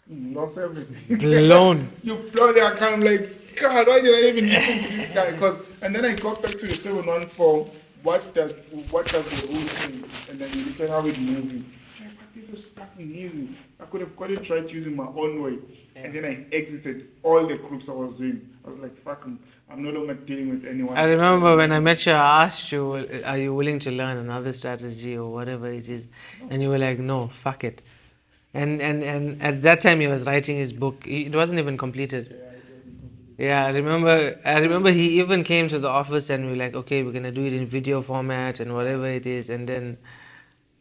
[SPEAKER 2] You lost everything.
[SPEAKER 3] Blown.
[SPEAKER 2] You blow the account. I'm like, God, why did I even listen to this guy? And then I got back to the 714. What does the rule say? And then you look at how it's moving. Like, but this was fucking easy. I could have got it, tried using my own way. And then I exited all the groups I was in. I was like, fuck 'em. I'm no longer dealing with anyone.
[SPEAKER 3] I remember when I met you, I asked you, are you willing to learn another strategy or whatever it is? And you were like, no, fuck it. And at that time he was writing his book. It wasn't even completed. Yeah, I remember he even came to the office and we were like, okay, we're gonna do it in video format and whatever it is. And then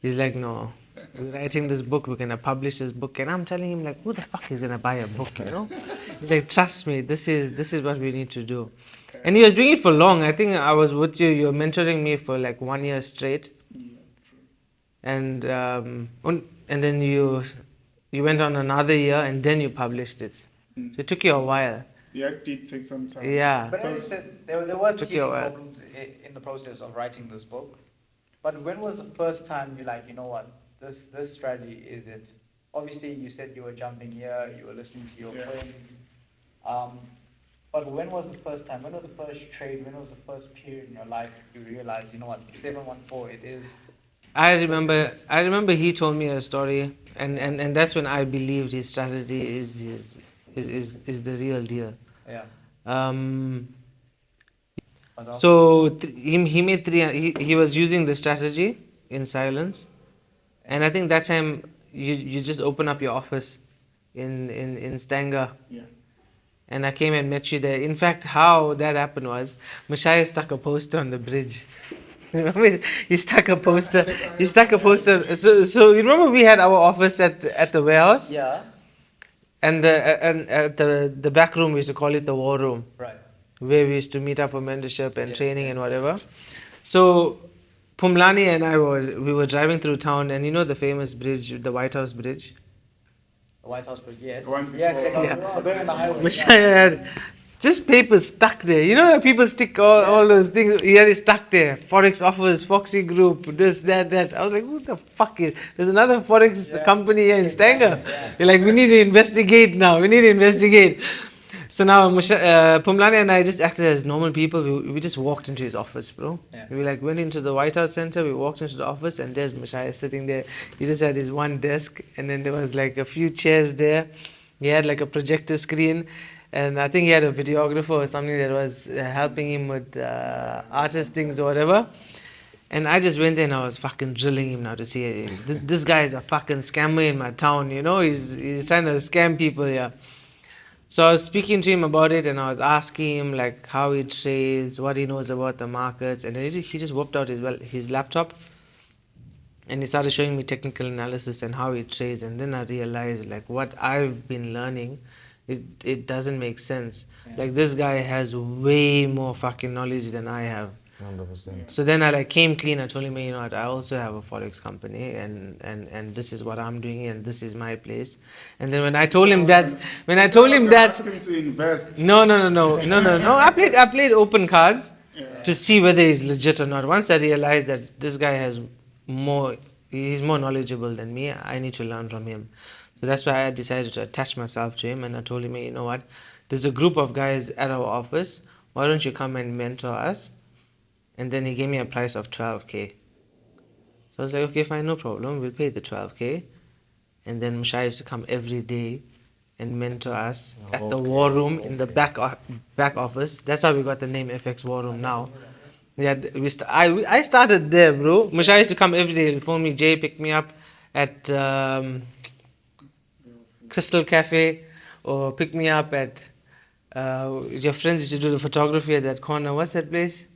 [SPEAKER 3] he's like, no, we're writing this book, we're gonna publish this book. And I'm telling him like, who the fuck is gonna buy a book, you know? He's like, trust me, this is what we need to do. And he was doing it for long. I think I was with you were mentoring me for like 1 year straight. And then you went on another year and then you published it. So it took you a while.
[SPEAKER 2] Yeah, it did take some time.
[SPEAKER 3] Yeah.
[SPEAKER 4] But as I said, there were
[SPEAKER 3] Took
[SPEAKER 4] teething
[SPEAKER 3] you a while.
[SPEAKER 4] problems in the process of writing this book. But when was the first time you like, you know what, this strategy is it? Obviously, you said you were jumping here, you were listening to your friends. But when was the first time? When was the first trade? When was the first period in your life you realized, you know what, 714, it is.
[SPEAKER 3] I remember he told me a story, and that's when I believed his strategy is the real deal.
[SPEAKER 4] Yeah.
[SPEAKER 3] So he made he was using the strategy in silence, and I think that time you just open up your office in Stanger.
[SPEAKER 2] Yeah.
[SPEAKER 3] And I came and met you there. In fact, how that happened was Mashaya stuck a poster on the bridge. Remember, he stuck a poster. So you remember we had our office at the warehouse,
[SPEAKER 4] Yeah.
[SPEAKER 3] and at the back room we used to call it the WarRoom,
[SPEAKER 4] Right.
[SPEAKER 3] where we used to meet up for mentorship and training and whatever. So Pumlani and we were driving through town, and you know the famous bridge, the White House Bridge.
[SPEAKER 4] The White House Bridge, yes.
[SPEAKER 2] The one
[SPEAKER 4] Yes,
[SPEAKER 2] before-
[SPEAKER 4] they're going on the highway.
[SPEAKER 3] Mashaya had just papers stuck there. You know, people stick all those things. He had it stuck there. Forex offers, Foxy Group, this, that. I was like, who the fuck is? There's another Forex company here in Stanger. You're like, we need to investigate now. So now Pumlani and I just acted as normal people. We just walked into his office, bro.
[SPEAKER 4] Yeah.
[SPEAKER 3] We like went into the White House Center. We walked into the office, and there's Mashaya sitting there. He just had his one desk, and then there was like a few chairs there. He had like a projector screen, and I think he had a videographer or something that was helping him with artist things or whatever. And I just went there and I was fucking drilling him now to see this guy is a fucking scammer in my town, you know. He's trying to scam people here. So I was speaking to him about it, and I was asking him like how he trades, what he knows about the markets, and he just whipped out his laptop, and he started showing me technical analysis and how he trades. And then I realized like what I've been learning, it doesn't make sense. Like this guy has way more fucking knowledge than I have.
[SPEAKER 6] 100%.
[SPEAKER 3] So then I like came clean. I told him, you know what, I also have a forex company, and this is what I'm doing, and this is my place. And then when I told him that,
[SPEAKER 2] Ask him to invest.
[SPEAKER 3] no. I played open cards to see whether he's legit or not. Once I realized that this guy he's more knowledgeable than me, I need to learn from him. So that's why I decided to attach myself to him, and I told him, you know what, there's a group of guys at our office. Why don't you come and mentor us? And then he gave me a price of 12K. So I was like, okay, fine, no problem. We'll pay the 12K. And then Mashaya used to come every day and mentor us at the WarRoom in the back office. That's how we got the name FX WarRoom now. Yeah, I started there, bro. Mashaya used to come every day. He'll phone me, Jay, pick me up at Crystal Cafe, or pick me up at Your friends used to do the photography at that corner. What's that place?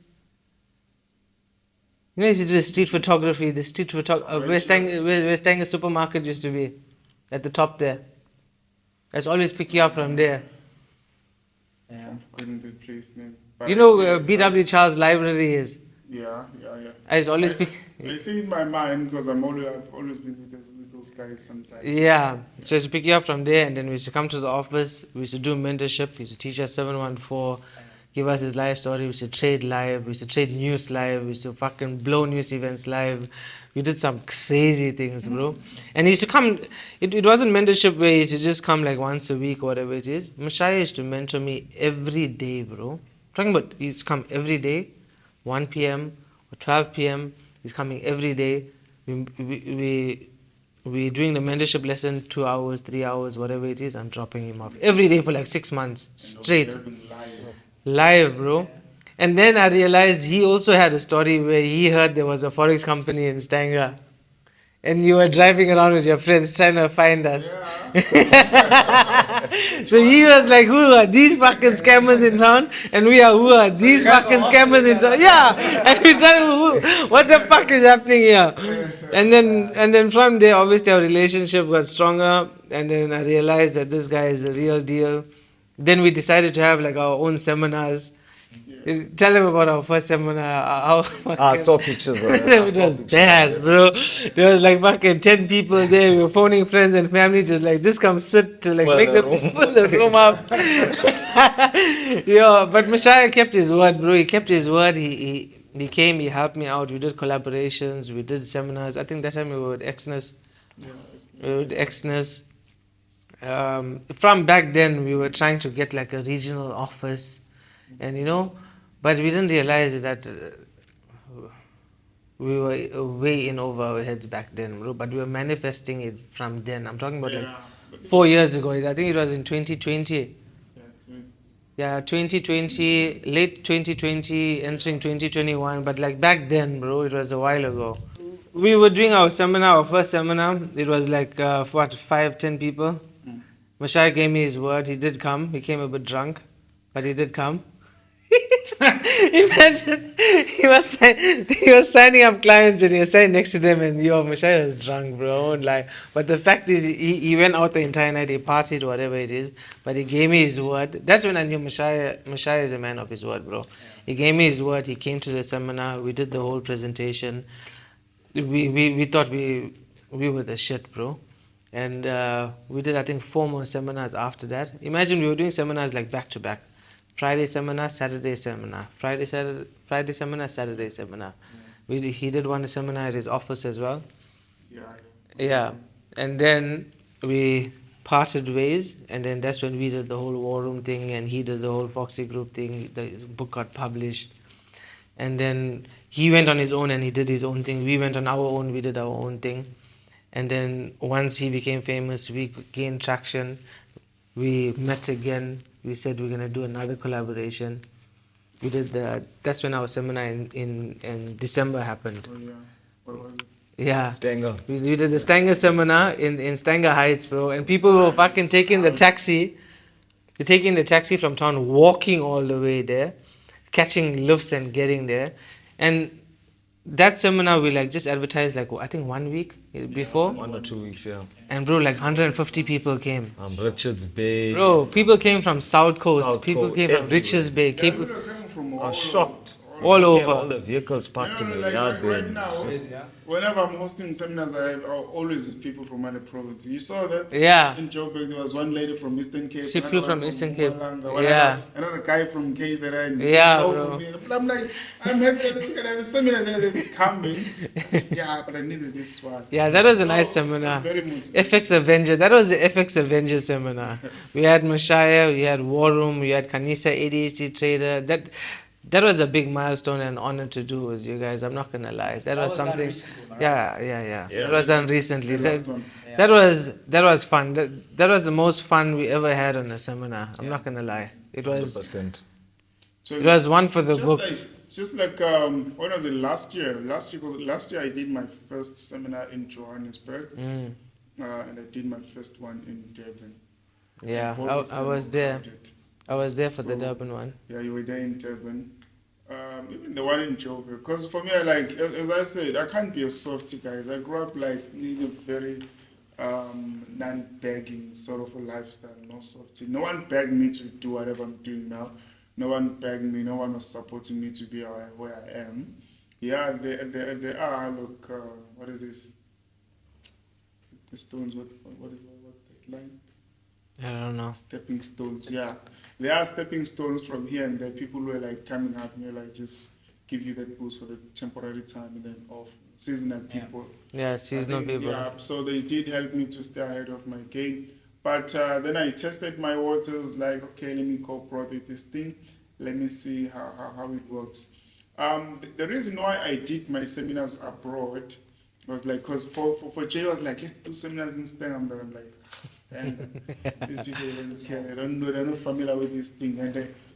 [SPEAKER 3] You know, you used to do the street photography. The street where Stanger supermarket used to be, at the top there. Let's always pick you up from there.
[SPEAKER 4] Yeah.
[SPEAKER 2] I've forgotten the place name. But
[SPEAKER 3] You
[SPEAKER 2] I
[SPEAKER 3] know
[SPEAKER 2] see
[SPEAKER 3] where
[SPEAKER 2] it
[SPEAKER 3] BW
[SPEAKER 2] sounds-
[SPEAKER 3] Charles Library is.
[SPEAKER 2] Yeah.
[SPEAKER 3] I used to always pick.
[SPEAKER 2] I see in my mind because I've always been with those guys sometimes.
[SPEAKER 3] Yeah, so I used to pick you up from there, and then we used to come to the office. We used to do mentorship. He used to teach us 714, give us his life story. We used to trade live. We used to trade news live. We used to fucking blow news events live. We did some crazy things, bro. And he used to come. It wasn't mentorship where he used to just come like once a week or whatever it is. Mashaya used to mentor me every day, bro. Talking about he used to come every day, 1 p.m. or 12 p.m. He's coming every day. We're doing the mentorship lesson 2 hours, 3 hours, whatever it is. I'm dropping him off every day for like 6 months straight, live, bro. And then I realized he also had a story where he heard there was a forex company in Stanger, and you were driving around with your friends trying to find us. So he was like, "Who are these fucking scammers in town?" And we are, "Who are these fucking scammers in town?" Yeah, and we trying to, what the fuck is happening here? And then from there, obviously our relationship got stronger, and then I realized that this guy is the real deal. Then we decided to have like our own seminars. Tell them about our first seminar.
[SPEAKER 6] I saw pictures of it.
[SPEAKER 3] It was bad, bro. There was like fucking 10 people there. We were phoning friends and family, just come sit to like
[SPEAKER 6] Fill
[SPEAKER 3] make
[SPEAKER 6] the
[SPEAKER 3] them
[SPEAKER 6] room.
[SPEAKER 3] fill the room up. Yeah, but Mashaya kept his word, bro. He kept his word. He came. He helped me out. We did collaborations. We did seminars. I think that time we were with Exness. We were with Exness. From back then, we were trying to get like a regional office, and but we didn't realize that we were way in over our heads back then, bro. But we were manifesting it from then. I'm talking about like 4 years ago. I think it was in 2020. Yeah, 2020, late 2020, entering 2021. But like back then, bro, it was a while ago. We were doing our seminar, our first seminar. It was like, 5, 10 people. Mashaya gave me his word. He did come. He came a bit drunk, but he did come. Imagine he was signing up clients and he was sitting next to them, and Mashaya was drunk, bro. I won't lie. But the fact is, he went out the entire night. He partied, whatever it is. But he gave me his word. That's when I knew Mashaya is a man of his word, bro. He gave me his word. He came to the seminar. We did the whole presentation. We thought we were the shit, bro. And we did, I think, 4 more seminars after that. Imagine we were doing seminars like back to back. Friday seminar, Saturday seminar. Friday seminar, Saturday seminar. He did one seminar at his office as well. Yeah. And then we parted ways, and then that's when we did the whole WarRoom thing, and he did the whole Foxy Group thing. The book got published. And then he went on his own and he did his own thing. We went on our own, we did our own thing. And then once he became famous, we gained traction. We met again. We said we're going to do another collaboration. We did that. That's when our seminar in December happened.
[SPEAKER 2] Oh, yeah. What was it?
[SPEAKER 3] Yeah.
[SPEAKER 6] Stanger.
[SPEAKER 3] We did the Stanger seminar in Stanger Heights, bro. And people were fucking taking the taxi. They're taking the taxi from town, walking all the way there, catching lifts and getting there. And that seminar we like just advertised like I think 1 week before.
[SPEAKER 6] 1 or 2 weeks, yeah.
[SPEAKER 3] And bro, like 150 people came.
[SPEAKER 6] Richards Bay.
[SPEAKER 3] Bro, people came from South Coast.
[SPEAKER 6] South
[SPEAKER 3] people
[SPEAKER 6] Coast,
[SPEAKER 3] came from
[SPEAKER 6] everywhere.
[SPEAKER 3] Richards Bay. People,
[SPEAKER 6] I was shocked.
[SPEAKER 3] all
[SPEAKER 6] Yeah,
[SPEAKER 3] over.
[SPEAKER 6] all the vehicles parked in the
[SPEAKER 2] Like
[SPEAKER 6] yard there.
[SPEAKER 2] right now, whenever I'm hosting seminars, I have always people from other provinces. You saw that?
[SPEAKER 3] Yeah.
[SPEAKER 2] In Joburg, there was one lady from Eastern Cape.
[SPEAKER 3] She
[SPEAKER 2] another
[SPEAKER 3] flew
[SPEAKER 2] one
[SPEAKER 3] from Eastern Cape.
[SPEAKER 2] Mpumalanga,
[SPEAKER 3] Yeah.
[SPEAKER 2] Another guy from KZN.
[SPEAKER 3] Yeah,
[SPEAKER 2] So
[SPEAKER 3] bro.
[SPEAKER 2] I'm like, I'm happy that I have a seminar that's coming. Yeah, but I needed this one.
[SPEAKER 3] Yeah, that was a nice seminar.
[SPEAKER 2] Very motivating.
[SPEAKER 3] FX Avenger. That was the FX Avenger seminar. We had Mashaya, we had WarRoom, we had Kanisa ADHD Trader. That was a big milestone and honor to do with you guys. I'm not gonna lie. That was
[SPEAKER 4] done
[SPEAKER 3] something.
[SPEAKER 4] recently, right?
[SPEAKER 3] Yeah. That was done recently.
[SPEAKER 2] The last one.
[SPEAKER 3] That was fun. That was the most fun we ever had on a seminar. I'm not gonna lie. It was
[SPEAKER 6] 100%.
[SPEAKER 2] So
[SPEAKER 3] it was one for the
[SPEAKER 2] just
[SPEAKER 3] books.
[SPEAKER 2] Just like when was it last year? Last year I did my first seminar in Johannesburg, and I did my first one in Durban.
[SPEAKER 3] Yeah,
[SPEAKER 2] Both of
[SPEAKER 3] I
[SPEAKER 2] them
[SPEAKER 3] was
[SPEAKER 2] were
[SPEAKER 3] there.
[SPEAKER 2] crowded.
[SPEAKER 3] I was there for the
[SPEAKER 2] So-
[SPEAKER 3] Durban one.
[SPEAKER 2] Yeah, you were there in Durban. Even the one in Joburg. Because for me, I like, as I said, I can't be a softie, guys. I grew up like in a very non-begging sort of a lifestyle, no softie. No one begged me to do whatever I'm doing now. No one begged me. No one was supporting me to be where I am. Yeah, there are. Look, what is this? The stones. What is that line?
[SPEAKER 3] I don't know.
[SPEAKER 2] Stepping stones, yeah. There are stepping stones from here and there. People were like coming up and like just give you that boost for the temporary time and then off. Seasonal people.
[SPEAKER 3] Yeah,
[SPEAKER 2] I
[SPEAKER 3] seasonal
[SPEAKER 2] think,
[SPEAKER 3] people.
[SPEAKER 2] yeah, so they did help me to stay ahead of my game. But then I tested my waters, like, okay, let me cooperate with this thing. Let me see how it works. The reason why I did my seminars abroad was like, because for Jay, I was like, let's do seminars in Stanford. I'm like, Stanford. These people don't care. They don't know. They're not familiar with this thing.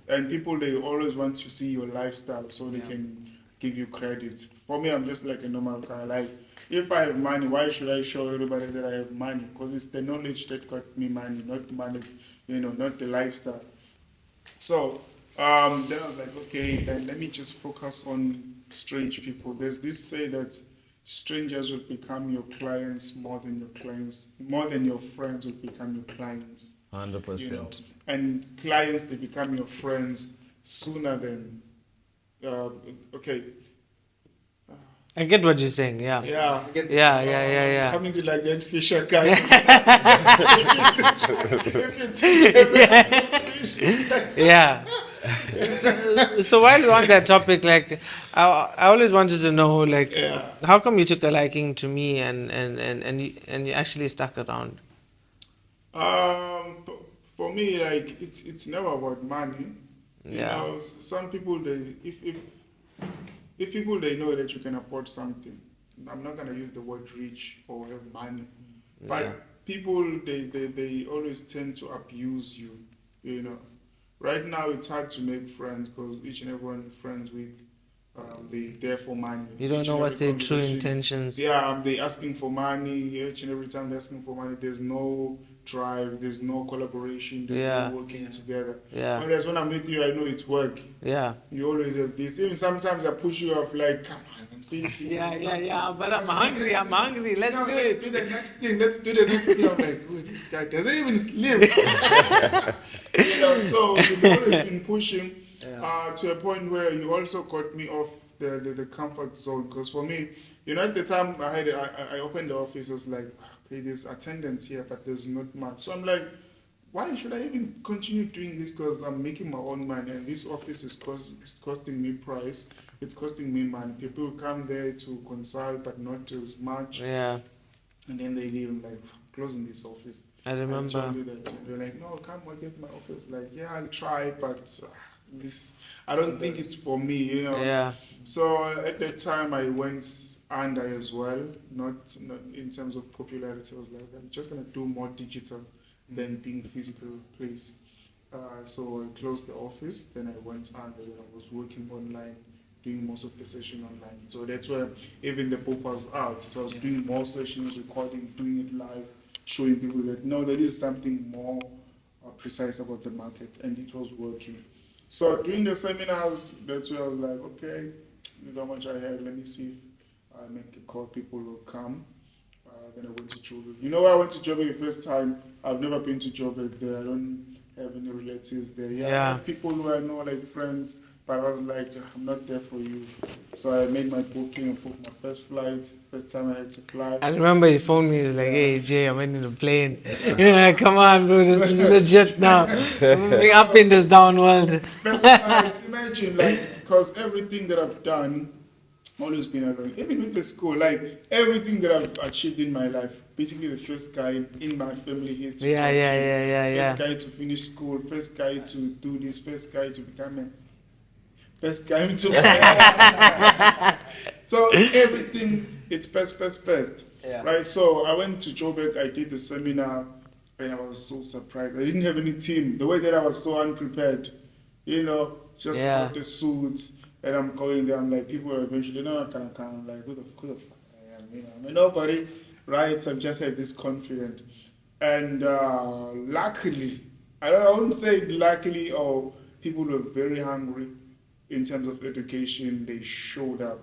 [SPEAKER 2] And people, they always want to see your lifestyle so they can give you credit. For me, I'm just like a normal guy. Like, if I have money, why should I show everybody that I have money? Because it's the knowledge that got me money, not money, not the lifestyle. So then I was like, okay, then let me just focus on strange people. There's this say that strangers will become your clients more than your friends will become your clients.
[SPEAKER 6] 100%.
[SPEAKER 2] And clients, they become your friends sooner than okay.
[SPEAKER 3] I get what you're saying. Yeah.
[SPEAKER 2] Yeah.
[SPEAKER 3] Yeah.
[SPEAKER 2] Coming to like that Fisher guy. if you teach him
[SPEAKER 3] Yeah. So while we're on that topic, like I always wanted to know, like,
[SPEAKER 2] Yeah.
[SPEAKER 3] how come you took a liking to me and you actually stuck around?
[SPEAKER 2] For me, like it's never about money.
[SPEAKER 3] Yeah.
[SPEAKER 2] Some people they if people they know that you can afford something. I'm not gonna use the word rich or have money, but
[SPEAKER 3] Yeah.
[SPEAKER 2] people they always tend to abuse you. Right now it's hard to make friends because each and everyone you're friends with, they there for money.
[SPEAKER 3] You don't
[SPEAKER 2] Each
[SPEAKER 3] know
[SPEAKER 2] and
[SPEAKER 3] what's
[SPEAKER 2] every
[SPEAKER 3] their true
[SPEAKER 2] conversation-
[SPEAKER 3] intentions.
[SPEAKER 2] Yeah, they asking for money each and every time they're asking for money. There's no drive, there's no collaboration, there's
[SPEAKER 3] Yeah.
[SPEAKER 2] no working together.
[SPEAKER 3] Yeah.
[SPEAKER 2] Whereas when I'm with you, I know it's work.
[SPEAKER 3] Yeah.
[SPEAKER 2] You always have this. Even sometimes I push you off, like, come on, I'm still doing
[SPEAKER 3] Yeah. But I'm hungry. Let's do
[SPEAKER 2] Let's do
[SPEAKER 3] it.
[SPEAKER 2] the next thing. Let's do the next thing. I'm like, oh, this guy doesn't even sleep. So you've always been pushing to a point where you also got me off the comfort zone. Because for me, at the time I opened the office, I was like, okay, there's attendance here, but there's not much. So I'm like, why should I even continue doing this? Because I'm making my own money, and this office is costing me price. It's costing me money. People come there to consult, but not as much.
[SPEAKER 3] Yeah.
[SPEAKER 2] And then they leave. I'm like, closing this office.
[SPEAKER 3] I remember.
[SPEAKER 2] I told you that. And they're like, no, come work at my office. Like, yeah, I'll try, but this, I don't think it's for me,
[SPEAKER 3] Yeah.
[SPEAKER 2] So at that time, I went under as well, not in terms of popularity. I was like, I'm just gonna do more digital than being physical place. So I closed the office. Then I went under. Then I was working online, doing most of the session online. So that's where even the book was out. So I was doing more sessions, recording, doing it live, showing people that no, there is something more precise about the market, and it was working. So during the seminars, that's where I was like, okay, this is how much I have. Let me see if I make a call. People will come. Then I went to Joburg. Where I went to Joburg the first time? I've never been to Joburg there. I don't have any relatives there. I have people who I know, like friends, but I was like, I'm not there for you. So I made my booking and booked my first flight. First time I had to fly.
[SPEAKER 3] I remember he phoned me. He was like, "Hey Jay, I went in a plane. Yeah, come on, bro. This is legit now. I'm moving up in this down world."
[SPEAKER 2] First flight, imagine, because everything that I've done, always been alone. Even with the school, like everything that I've achieved in my life, basically the first guy in my family history.
[SPEAKER 3] Yeah.
[SPEAKER 2] First guy to finish school, first guy to do this, first guy to become a first guy to So everything, it's first.
[SPEAKER 4] Yeah.
[SPEAKER 2] Right? So I went to Joburg, I did the seminar, and I was so surprised. I didn't have any team. The way that I was so unprepared, just got the suits. And I'm going there, I'm like, people are eventually, no, I can't come. I'm like, who the fuck I am? I'm nobody, right? So I just had this confidence. And luckily, I wouldn't say luckily or people were very hungry in terms of education. They showed up.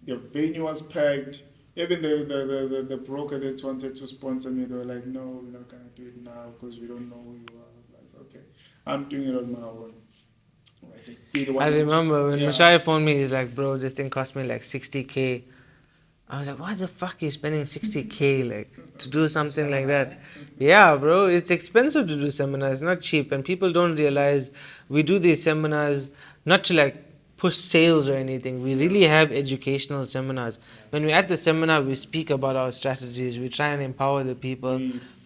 [SPEAKER 2] The venue was packed. Even the broker that wanted to sponsor me, they were like, no, we're not going to do it now because we don't know who you are. I was like, okay, I'm doing it on my own. Right.
[SPEAKER 3] I remember when
[SPEAKER 2] Yeah.
[SPEAKER 3] Mashaya phoned me, he's like, bro, this thing cost me like 60K. I was like, why the fuck are you spending 60K like to do something like that? Yeah, bro, it's expensive to do seminars, not cheap. And people don't realize we do these seminars not to like push sales or anything. We really have educational seminars. When we're at the seminar, we speak about our strategies. We try and empower the people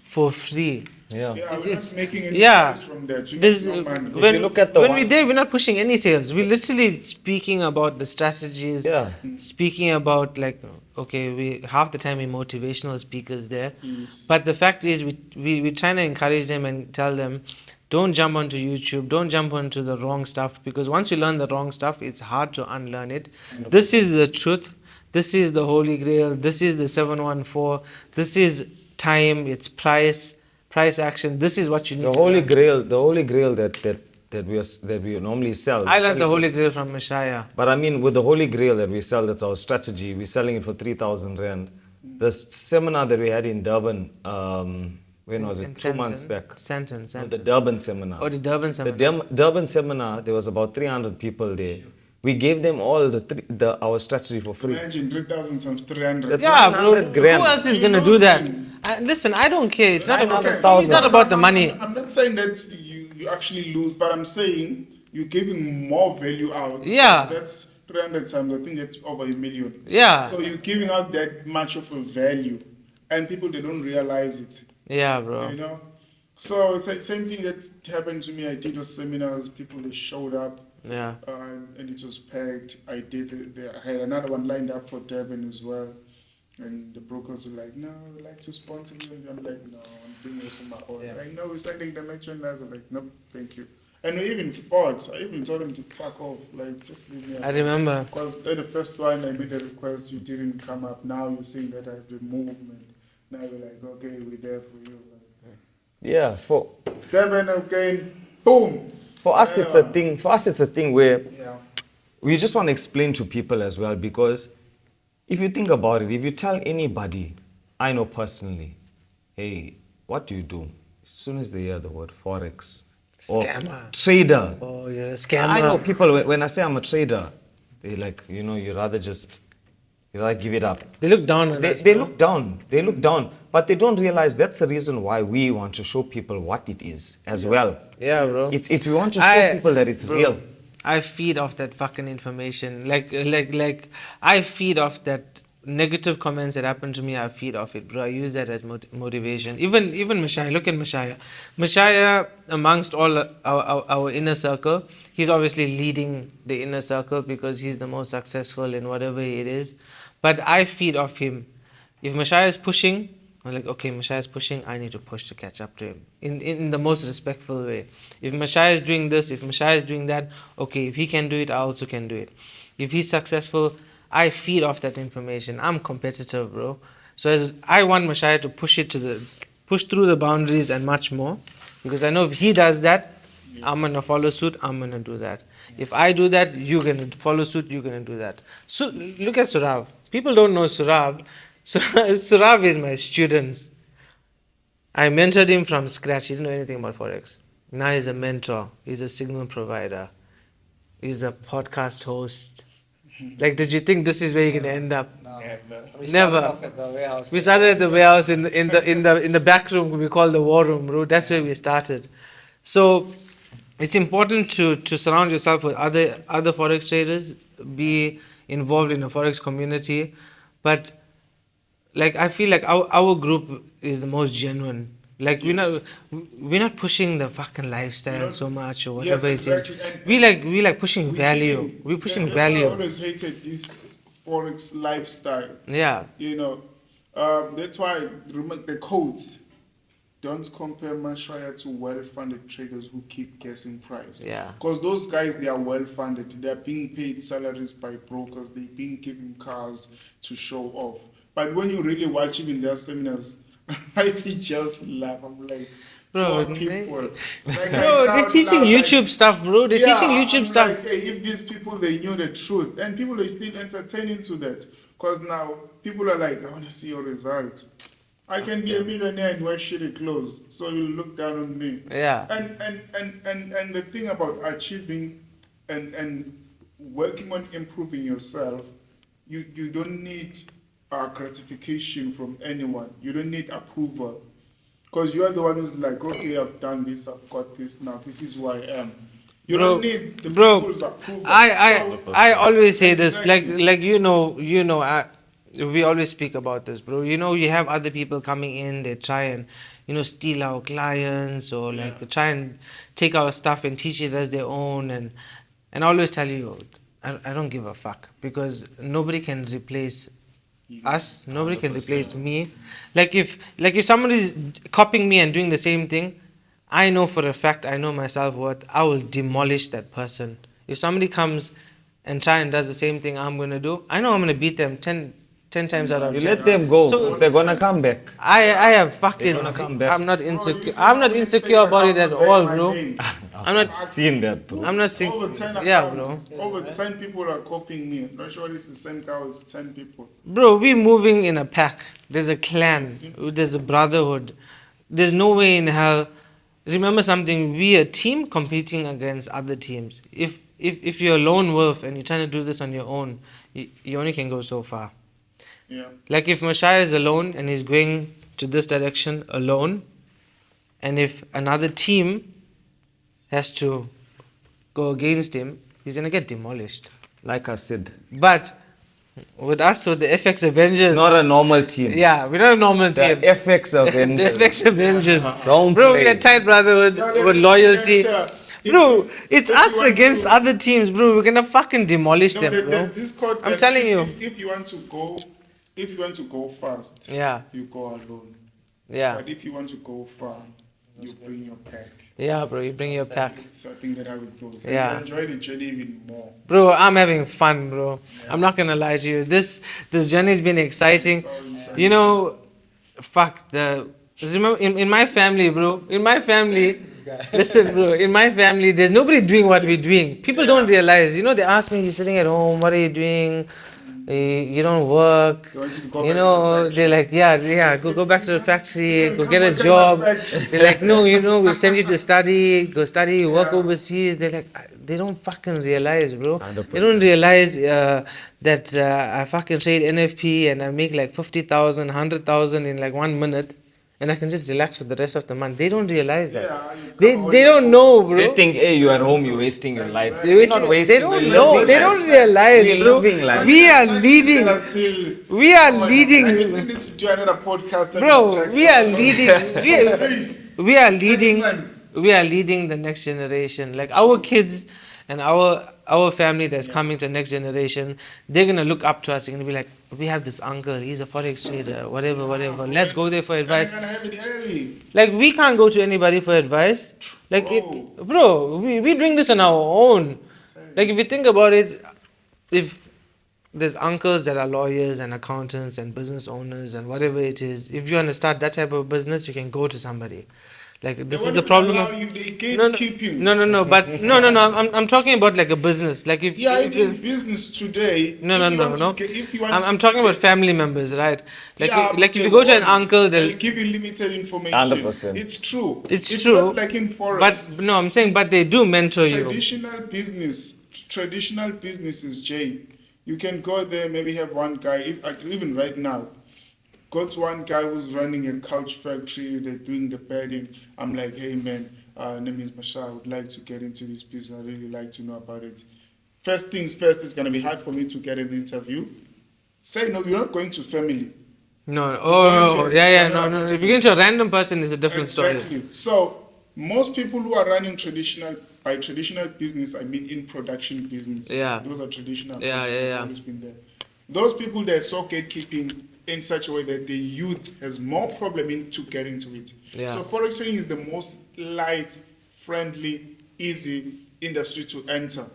[SPEAKER 3] for free.
[SPEAKER 6] Yeah.
[SPEAKER 2] Yeah,
[SPEAKER 3] It's-
[SPEAKER 2] we're
[SPEAKER 3] it's-
[SPEAKER 2] not making any
[SPEAKER 3] yeah.
[SPEAKER 2] sales from that. We
[SPEAKER 3] This,
[SPEAKER 2] make no money.
[SPEAKER 3] when
[SPEAKER 6] you look at the
[SPEAKER 3] when
[SPEAKER 6] one-
[SPEAKER 3] we're there, we're not pushing any sales. We're literally speaking about the strategies.
[SPEAKER 6] Yeah.
[SPEAKER 3] Speaking about like, okay, we half the time we're motivational speakers there,
[SPEAKER 2] Yes.
[SPEAKER 3] but the fact is we're trying to encourage them and tell them, don't jump onto YouTube, don't jump onto the wrong stuff, because once you learn the wrong stuff, it's hard to unlearn it. This is the truth. This is the holy grail. This is the 714. This is time. It's price action. This is what you need.
[SPEAKER 6] The
[SPEAKER 3] to
[SPEAKER 6] holy
[SPEAKER 3] learn.
[SPEAKER 6] grail, that we normally sell.
[SPEAKER 3] I learned the holy grail from Mashaya.
[SPEAKER 6] But I mean, with the holy grail that we sell, that's our strategy. We're selling it for 3,000 rand. The seminar that we had in Durban, when was it?
[SPEAKER 3] In
[SPEAKER 6] 2 months
[SPEAKER 3] Sandton.
[SPEAKER 6] back.
[SPEAKER 3] Sandton.
[SPEAKER 6] No, the Durban seminar.
[SPEAKER 3] Oh, the Durban
[SPEAKER 6] The
[SPEAKER 3] seminar.
[SPEAKER 6] Durban seminar, there was about 300 people there. We gave them all our strategy for free.
[SPEAKER 2] Imagine 3,000 times 300.
[SPEAKER 6] That's
[SPEAKER 3] Yeah, bro.
[SPEAKER 6] 100 grand.
[SPEAKER 3] Who else is
[SPEAKER 2] You
[SPEAKER 3] gonna
[SPEAKER 2] know
[SPEAKER 3] do that?
[SPEAKER 2] something.
[SPEAKER 3] Listen, I don't care. It's not about.
[SPEAKER 6] 900,000.
[SPEAKER 3] It's not about the money.
[SPEAKER 2] I'm not saying that you actually lose, but I'm saying you're giving more value out.
[SPEAKER 3] Yeah.
[SPEAKER 2] That's 300 times. I think that's over 1 million.
[SPEAKER 3] Yeah.
[SPEAKER 2] So you're giving out that much of a value, and people they don't realize it.
[SPEAKER 3] Yeah, bro.
[SPEAKER 2] You know. So same thing that happened to me. I did those seminars. People they showed up.
[SPEAKER 3] Yeah.
[SPEAKER 2] And it was packed. I had another one lined up for Durban as well. And the brokers were like, no, we'd like to sponsor you. And I'm like, no, I'm doing this on my own.
[SPEAKER 4] Yeah.
[SPEAKER 2] Like, no, we're sending the merchandise. I'm like, nope, thank you. And we even fought. I even told him to fuck off. Like, just leave me
[SPEAKER 3] I
[SPEAKER 2] alone.
[SPEAKER 3] remember.
[SPEAKER 2] Because the first one I made a request, you didn't come up. Now you're saying that I have the movement. Now you're like, okay, we're there for you.
[SPEAKER 6] Yeah, for
[SPEAKER 2] Durban again, boom.
[SPEAKER 6] us it's a
[SPEAKER 2] Yeah.
[SPEAKER 6] thing. For us it's a thing where
[SPEAKER 2] Yeah.
[SPEAKER 6] we just want to explain to people as well, because if you think about it, if you tell anybody, I know personally, hey, what do you do? As soon as they hear the word forex or
[SPEAKER 3] Scammer.
[SPEAKER 6] trader,
[SPEAKER 3] Oh, yeah, scammer.
[SPEAKER 6] I know people when I say I'm a trader, they like, you rather give it up.
[SPEAKER 3] They look down on us.
[SPEAKER 6] They
[SPEAKER 3] bro.
[SPEAKER 6] look down. They look down, but they don't realize that's the reason why we want to show people what it is as well.
[SPEAKER 3] Yeah, bro.
[SPEAKER 6] We want to show people that it's
[SPEAKER 3] bro,
[SPEAKER 6] real.
[SPEAKER 3] I feed off that fucking information. Like, I feed off that negative comments that happen to me. I feed off it, bro. I use that as motivation. Even Mashaya. Look at Mashaya. Mashaya, amongst all our inner circle, he's obviously leading the inner circle because he's the most successful in whatever it is. But I feed off him. If Mashaya is pushing, I'm like, okay, Mashaya is pushing, I need to push to catch up to him in the most respectful way. If Mashaya is doing this, if Mashaya is doing that, okay, if he can do it, I also can do it. If he's successful, I feed off that information. I'm competitive, bro. So I want Mashaya to push through the boundaries and much more, because I know if he does that, I'm gonna follow suit. I'm gonna do that. If I do that, you're gonna follow suit. You're gonna do that. So look at Surav. People don't know Surav. Surav is my student. I mentored him from scratch. He didn't know anything about forex. Now he's a mentor. He's a signal provider. He's a podcast host. Like, did you think this is where you're gonna end up?
[SPEAKER 4] No. We
[SPEAKER 3] Never.
[SPEAKER 4] started off at the warehouse.
[SPEAKER 3] We started at the warehouse in the back room we call the WarRoom, bro. That's where we started. So it's important to surround yourself with other forex traders, be involved in the forex community. But like, I feel like our group is the most genuine. Like, we're not pushing the fucking lifestyle so much or whatever
[SPEAKER 2] Yes,
[SPEAKER 3] it is.
[SPEAKER 2] exactly.
[SPEAKER 3] We like pushing value. We're pushing
[SPEAKER 2] I
[SPEAKER 3] value.
[SPEAKER 2] always hated this forex lifestyle.
[SPEAKER 3] Yeah.
[SPEAKER 2] You know, that's why remember the codes. Don't compare Mashaya to well-funded traders who keep guessing price.
[SPEAKER 3] Yeah.
[SPEAKER 2] Because those guys, they are well-funded. They are being paid salaries by brokers. They're being given cars to show off. But when you really watch him in their seminars, I just laugh. I'm like,
[SPEAKER 3] Bro,
[SPEAKER 2] poor people. Like, I
[SPEAKER 3] bro, they're
[SPEAKER 2] crowd
[SPEAKER 3] teaching
[SPEAKER 2] laugh, like,
[SPEAKER 3] YouTube stuff, bro. They're teaching YouTube
[SPEAKER 2] I'm
[SPEAKER 3] stuff.
[SPEAKER 2] like, hey, if these people they knew the truth, and people are still entertaining to that, because now people are like, I want to see your results. I can be a millionaire and wear shitty clothes, so you look down on me.
[SPEAKER 3] Yeah.
[SPEAKER 2] And the thing about achieving and working on improving yourself, you don't need gratification from anyone. You don't need approval. Because you are the one who's like, okay, I've done this, I've got this now, this is who I am. You
[SPEAKER 3] Bro,
[SPEAKER 2] don't need the
[SPEAKER 3] bro,
[SPEAKER 2] people's approval.
[SPEAKER 3] I always say this,
[SPEAKER 2] Exactly.
[SPEAKER 3] like we always speak about this, bro. You know, you have other people coming in, they try and, steal our clients, or like they try and take our stuff and teach it as their own, and I always tell you, I don't give a fuck, because nobody can replace us. Nobody can replace me. Like if somebody's copying me and doing the same thing, I know for a fact, I know my self-worth, I will demolish that person. If somebody comes and try and does the same thing I'm going to do, I know I'm going to beat them 10 times out of
[SPEAKER 6] You
[SPEAKER 3] 10.
[SPEAKER 6] let them go,
[SPEAKER 3] So-
[SPEAKER 6] because they're gonna come back.
[SPEAKER 3] I have fucking,
[SPEAKER 6] They're gonna come back.
[SPEAKER 3] I'm not
[SPEAKER 2] Bro, you
[SPEAKER 3] insecure.
[SPEAKER 2] see
[SPEAKER 3] I'm
[SPEAKER 2] how
[SPEAKER 3] not
[SPEAKER 2] many
[SPEAKER 3] insecure
[SPEAKER 2] fake
[SPEAKER 3] about it
[SPEAKER 2] accounts
[SPEAKER 3] at
[SPEAKER 2] are
[SPEAKER 3] all,
[SPEAKER 2] my
[SPEAKER 3] bro.
[SPEAKER 2] name?
[SPEAKER 3] I'm not,
[SPEAKER 6] Seen that, bro.
[SPEAKER 3] I'm not sick.
[SPEAKER 2] Over 10
[SPEAKER 3] Yeah, bro.
[SPEAKER 2] accounts. Over 10 people are copying me. Not sure it's the same guy, it's 10 people.
[SPEAKER 3] Bro, we moving in a pack. There's a clan. There's a brotherhood. There's no way in hell. Remember something. We a team competing against other teams. If you're a lone wolf and you're trying to do this on your own, you only can go so far.
[SPEAKER 2] Yeah.
[SPEAKER 3] Like if Mashaya is alone and he's going to this direction alone, and if another team has to go against him, he's gonna get demolished.
[SPEAKER 6] Like I said,
[SPEAKER 3] But with us, with the FX Avengers,
[SPEAKER 6] not a normal team.
[SPEAKER 3] yeah, we're not a normal
[SPEAKER 6] The
[SPEAKER 3] team.
[SPEAKER 6] FX
[SPEAKER 3] The
[SPEAKER 6] Avengers.
[SPEAKER 3] FX Avengers.
[SPEAKER 6] Don't
[SPEAKER 3] Bro,
[SPEAKER 6] play.
[SPEAKER 3] we're a tight brotherhood
[SPEAKER 2] No,
[SPEAKER 3] with
[SPEAKER 2] let's-
[SPEAKER 3] loyalty.
[SPEAKER 2] if
[SPEAKER 3] Bro,
[SPEAKER 2] you-
[SPEAKER 3] it's
[SPEAKER 2] if you
[SPEAKER 3] us
[SPEAKER 2] want
[SPEAKER 3] against
[SPEAKER 2] to-
[SPEAKER 3] other teams, bro. We're gonna fucking demolish
[SPEAKER 2] No,
[SPEAKER 3] them,
[SPEAKER 2] the
[SPEAKER 3] bro.
[SPEAKER 2] Discord.
[SPEAKER 3] I'm telling you.
[SPEAKER 2] If you want to go, if you want to go fast,
[SPEAKER 3] Yeah,
[SPEAKER 2] you go alone.
[SPEAKER 3] yeah,
[SPEAKER 2] But if you want to go far, you bring your pack.
[SPEAKER 3] yeah, bro. You bring your pack.
[SPEAKER 2] So I think that how it goes.
[SPEAKER 3] Yeah.
[SPEAKER 2] And enjoy the journey even more.
[SPEAKER 3] Bro, I'm having fun, bro. I'm not gonna lie to you. This journey's been exciting. You know, fuck the. Remember, in my family, bro. In my family, listen, bro. In my family, there's nobody doing what we're doing. People don't realize. You know, they ask me, "You're sitting at home. What are you doing? You don't work."
[SPEAKER 2] They want you to go
[SPEAKER 3] You
[SPEAKER 2] back to
[SPEAKER 3] know,
[SPEAKER 2] the
[SPEAKER 3] they're like, yeah, go back to the factory, go
[SPEAKER 2] Come
[SPEAKER 3] get a
[SPEAKER 2] work at
[SPEAKER 3] job.
[SPEAKER 2] my factory.
[SPEAKER 3] They're like, no, we'll send you to study, go study, work
[SPEAKER 2] Yeah.
[SPEAKER 3] overseas. They're like, they don't fucking realize, bro.
[SPEAKER 6] 100%.
[SPEAKER 3] They don't realize that I fucking trade NFP and I make like 50,000, 100,000 in like 1 minute, and I can just relax for the rest of the month. They don't realize that.
[SPEAKER 2] Yeah, you
[SPEAKER 3] They
[SPEAKER 2] cover all
[SPEAKER 3] they
[SPEAKER 2] your
[SPEAKER 3] don't know,
[SPEAKER 2] costs.
[SPEAKER 3] bro.
[SPEAKER 6] They think, hey, you at home, you're wasting your life.
[SPEAKER 3] They're
[SPEAKER 6] You're not
[SPEAKER 3] wasting-
[SPEAKER 6] wasting.
[SPEAKER 3] they don't
[SPEAKER 6] you're
[SPEAKER 3] know.
[SPEAKER 6] living
[SPEAKER 3] They
[SPEAKER 6] life.
[SPEAKER 3] don't realize,
[SPEAKER 6] We're
[SPEAKER 3] bro.
[SPEAKER 6] living life.
[SPEAKER 3] We are
[SPEAKER 2] Taxes
[SPEAKER 3] leading.
[SPEAKER 2] that are still
[SPEAKER 3] We are
[SPEAKER 2] on.
[SPEAKER 3] leading.
[SPEAKER 2] And we still need to do another podcast. on
[SPEAKER 3] Bro,
[SPEAKER 2] taxes.
[SPEAKER 3] we are leading. We are leading.
[SPEAKER 2] Taxman.
[SPEAKER 3] We are leading the next generation. Like our kids and our family that's coming to next generation, they're gonna look up to us. They're gonna be like, we have this uncle. He's a forex trader. Whatever. Let's go there for
[SPEAKER 2] And
[SPEAKER 3] advice.
[SPEAKER 2] you're gonna have it early.
[SPEAKER 3] Like we can't go to anybody for advice. Like
[SPEAKER 2] Bro.
[SPEAKER 3] we're doing this on our own. Like if you think about it, if there's uncles that are lawyers and accountants and business owners and whatever it is, if you want to start that type of business, you can go to somebody. Like this is the problem of
[SPEAKER 2] They
[SPEAKER 3] no,
[SPEAKER 2] gatekeep you.
[SPEAKER 3] no, but no. I'm talking about like a business. Like if
[SPEAKER 2] Yeah,
[SPEAKER 3] if
[SPEAKER 2] in business today.
[SPEAKER 3] no,
[SPEAKER 2] if you want
[SPEAKER 3] no.
[SPEAKER 2] to get- if you want
[SPEAKER 3] I'm
[SPEAKER 2] to
[SPEAKER 3] talking about
[SPEAKER 2] get-
[SPEAKER 3] family members, right? Like
[SPEAKER 2] Yeah,
[SPEAKER 3] like if
[SPEAKER 2] okay,
[SPEAKER 3] you go to an
[SPEAKER 2] honest.
[SPEAKER 3] uncle,
[SPEAKER 2] They'll
[SPEAKER 3] they'll
[SPEAKER 2] give you limited information.
[SPEAKER 6] 100%.
[SPEAKER 2] It's true.
[SPEAKER 3] it's true.
[SPEAKER 2] Not like in forex.
[SPEAKER 3] But no, I'm saying but they do mentor you.
[SPEAKER 2] Traditional businesses, Jay. You can go there, maybe have one guy. Even right now, go to one guy who's running a couch factory. They're doing the bedding. I'm like, hey man, name is Mashaya. I would like to get into this business. I really like to know about it. First things first, it's gonna be hard for me to get an interview. Say no, you're not going to family.
[SPEAKER 3] No,
[SPEAKER 2] going to
[SPEAKER 3] no. If you get into a random person, it's a different story.
[SPEAKER 2] Exactly. So most people who are running by traditional business, I mean in production business.
[SPEAKER 3] Yeah.
[SPEAKER 2] Those are traditional.
[SPEAKER 3] Yeah,
[SPEAKER 2] business,
[SPEAKER 3] yeah, yeah.
[SPEAKER 2] always been there. Those people, they're so gatekeeping in such a way that the youth has more problem into getting to it.
[SPEAKER 3] Yeah.
[SPEAKER 2] So forex trading is the most light, friendly, easy industry to enter.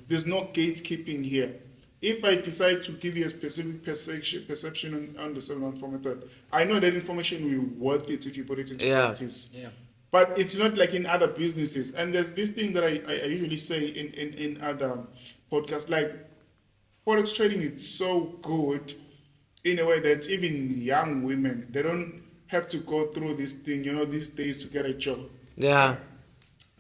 [SPEAKER 2] There's no gatekeeping here. If I decide to give you a specific perception on the 714 method, I know that information will be worth it if you put it into
[SPEAKER 3] Yeah.
[SPEAKER 2] practice.
[SPEAKER 5] Yeah.
[SPEAKER 2] But it's not like in other businesses. And there's this thing that I usually say in other podcasts, like forex trading is so good in a way that even young women, they don't have to go through this thing, these days to get a job.
[SPEAKER 3] Yeah.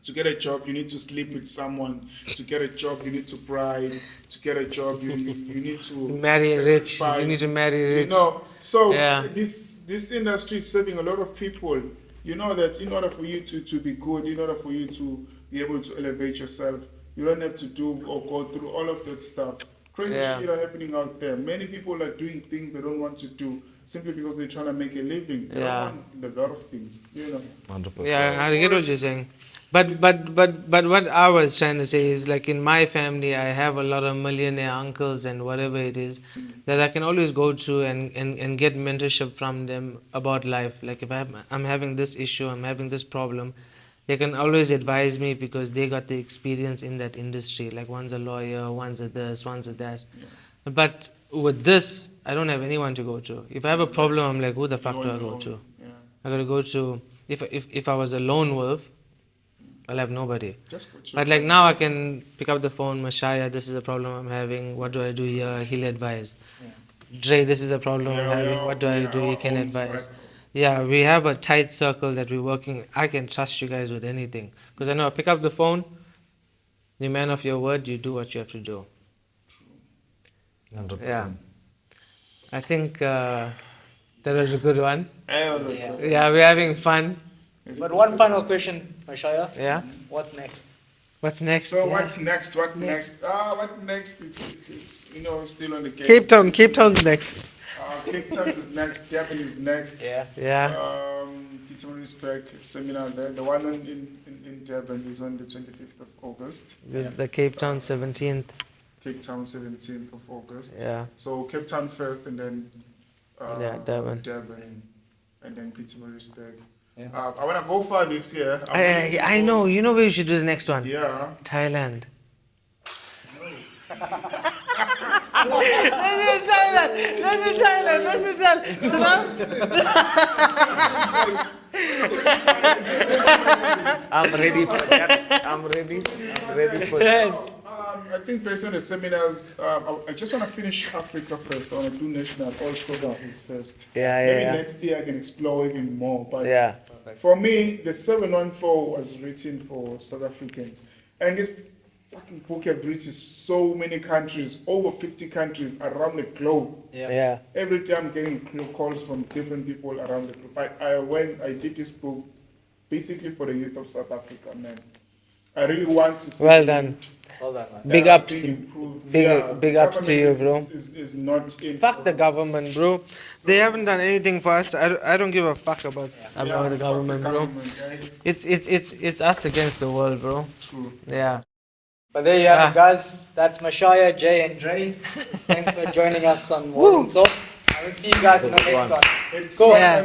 [SPEAKER 2] To get a job, you need to sleep with someone. To get a job, you need to bribe. To get a job, you need to
[SPEAKER 3] Marry rich. You need to
[SPEAKER 2] sacrifice.
[SPEAKER 3] marry rich.
[SPEAKER 2] So
[SPEAKER 3] Yeah.
[SPEAKER 2] this industry is serving a lot of people. You know that in order for you to be good, in order for you to be able to elevate yourself, you don't have to do or go through all of that stuff. Crazy
[SPEAKER 3] Yeah.
[SPEAKER 2] shit are happening out there. Many people are doing things they don't want to do simply because they're trying to make a living. They
[SPEAKER 3] Yeah.
[SPEAKER 2] don't want a lot of things,
[SPEAKER 6] 100%.
[SPEAKER 3] Yeah, I get what you're saying. But what I was trying to say is, like, in my family I have a lot of millionaire uncles and whatever it is that I can always go to and get mentorship from them about life. Like if I'm having this issue, I'm having this problem, they can always advise me because they got the experience in that industry. Like one's a lawyer, one's a this, one's a that. But with this, I don't have anyone to go to. If I have a problem, I'm like, who the fuck do I go to?
[SPEAKER 2] Yeah.
[SPEAKER 3] I gotta go to, if I was a lone wolf, I'll have nobody.
[SPEAKER 2] Just put
[SPEAKER 3] But like now I can pick up the phone, Mashaya, this is a problem I'm having, what do I do here? He'll advise. Dre, this is a problem I'm having, what do I do? He can advise. Yeah, we have a tight circle that we're working. I can trust you guys with anything. Because I know I pick up the phone, you man of your word, you do what you have to do.
[SPEAKER 6] 100%.
[SPEAKER 3] Yeah. I think that was a good one.
[SPEAKER 4] Yeah.
[SPEAKER 3] Yeah, we're having fun.
[SPEAKER 4] But one final question, Mashaya.
[SPEAKER 3] Yeah.
[SPEAKER 4] What's next?
[SPEAKER 3] What's next?
[SPEAKER 2] So
[SPEAKER 3] Yeah.
[SPEAKER 2] what's next? What next? What next? It's still on the game.
[SPEAKER 3] Cape Town's next.
[SPEAKER 2] Cape Town is next. Durban is next.
[SPEAKER 4] Yeah.
[SPEAKER 3] Yeah.
[SPEAKER 2] Peter Respect seminar there. The one in Durban is on the 25th of August.
[SPEAKER 3] The Cape Town 17th.
[SPEAKER 2] Cape Town 17th of August.
[SPEAKER 3] Yeah.
[SPEAKER 2] So Cape Town first, and then
[SPEAKER 3] Durban.
[SPEAKER 2] And then Peter Respect.
[SPEAKER 4] Yeah.
[SPEAKER 2] I want to go far this year.
[SPEAKER 3] I know. You know where you should do the next one?
[SPEAKER 2] Yeah.
[SPEAKER 3] Thailand. Let's do Thailand. So now,
[SPEAKER 6] I'm ready for that. I'm ready for that.
[SPEAKER 2] I think based on the seminars, I just want to finish Africa first. I want to do national, all provinces first. Maybe next year I can explore even more. But
[SPEAKER 3] Yeah.
[SPEAKER 2] for me, the 714 was written for South Africans. And this fucking book has reached so many countries, over 50 countries around the globe.
[SPEAKER 3] Yeah.
[SPEAKER 2] Every day I'm getting calls from different people around the globe. I did this book basically for the youth of South Africa, man. I really want to see
[SPEAKER 3] Well done.
[SPEAKER 4] Well done, man.
[SPEAKER 3] Big ups.
[SPEAKER 2] being improved.
[SPEAKER 3] Big ups to you, bro.
[SPEAKER 2] Is not in
[SPEAKER 3] Fuck the
[SPEAKER 2] for us.
[SPEAKER 3] government, bro. They haven't done anything for us. I don't give a fuck about
[SPEAKER 2] Yeah,
[SPEAKER 3] the
[SPEAKER 2] fuck
[SPEAKER 3] government, bro.
[SPEAKER 2] government, right?
[SPEAKER 3] It's us against the world, bro.
[SPEAKER 2] True.
[SPEAKER 3] Yeah.
[SPEAKER 4] But there you have it, guys. That's Mashaya, Jay, and Dre. Thanks for joining us on WarRoom Talk. I will see you guys in the next one.
[SPEAKER 2] It's
[SPEAKER 4] Cool.
[SPEAKER 3] Yeah.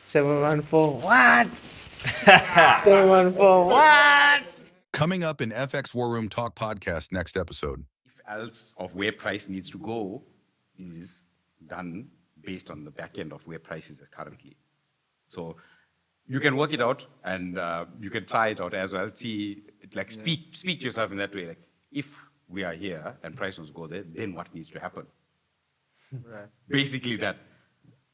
[SPEAKER 3] 714. What? 714. What?
[SPEAKER 1] Coming up in FX War Room Talk Podcast next episode.
[SPEAKER 7] If else of where price needs to go is done based on the back end of where price is currently. So you can work it out and you can try it out as well. See, like speak to yourself in that way. Like if we are here and price wants to go there, then what needs to happen?
[SPEAKER 4] Right.
[SPEAKER 7] Basically that.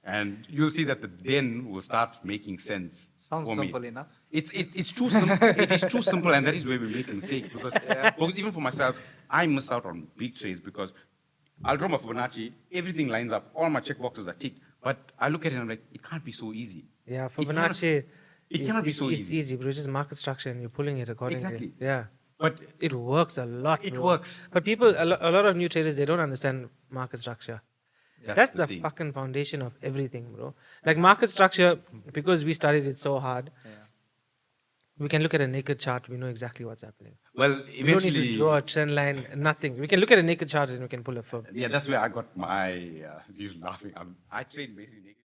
[SPEAKER 7] And you'll see that the then will start making sense.
[SPEAKER 4] Sounds
[SPEAKER 7] for me.
[SPEAKER 4] simple enough.
[SPEAKER 7] It's too simple. It is too simple, and that is where we make mistakes. Because even for myself, I miss out on big trades because I'll draw my Fibonacci, everything lines up, all my checkboxes are ticked. But I look at it and I'm like, it can't be so easy.
[SPEAKER 3] Yeah,
[SPEAKER 7] It cannot-
[SPEAKER 3] Fibonacci.
[SPEAKER 7] it cannot be so
[SPEAKER 3] It's
[SPEAKER 7] easy.
[SPEAKER 3] easy, bro. It's just market structure and you're pulling it accordingly.
[SPEAKER 7] Exactly.
[SPEAKER 3] Yeah.
[SPEAKER 7] But
[SPEAKER 3] It works a lot.
[SPEAKER 7] it
[SPEAKER 3] bro.
[SPEAKER 7] works.
[SPEAKER 3] But people, a lot of new traders, they don't understand market structure. That's the
[SPEAKER 7] thing.
[SPEAKER 3] fucking foundation of everything, bro. Like market structure, because we studied it so hard, we can look at a naked chart, we know exactly what's happening.
[SPEAKER 7] Well,
[SPEAKER 3] We don't need to
[SPEAKER 7] eventually,
[SPEAKER 3] draw a trend line, nothing. We can look at a naked chart and we can pull a fib.
[SPEAKER 7] yeah, that's where I got my, you're laughing. I trade basically naked.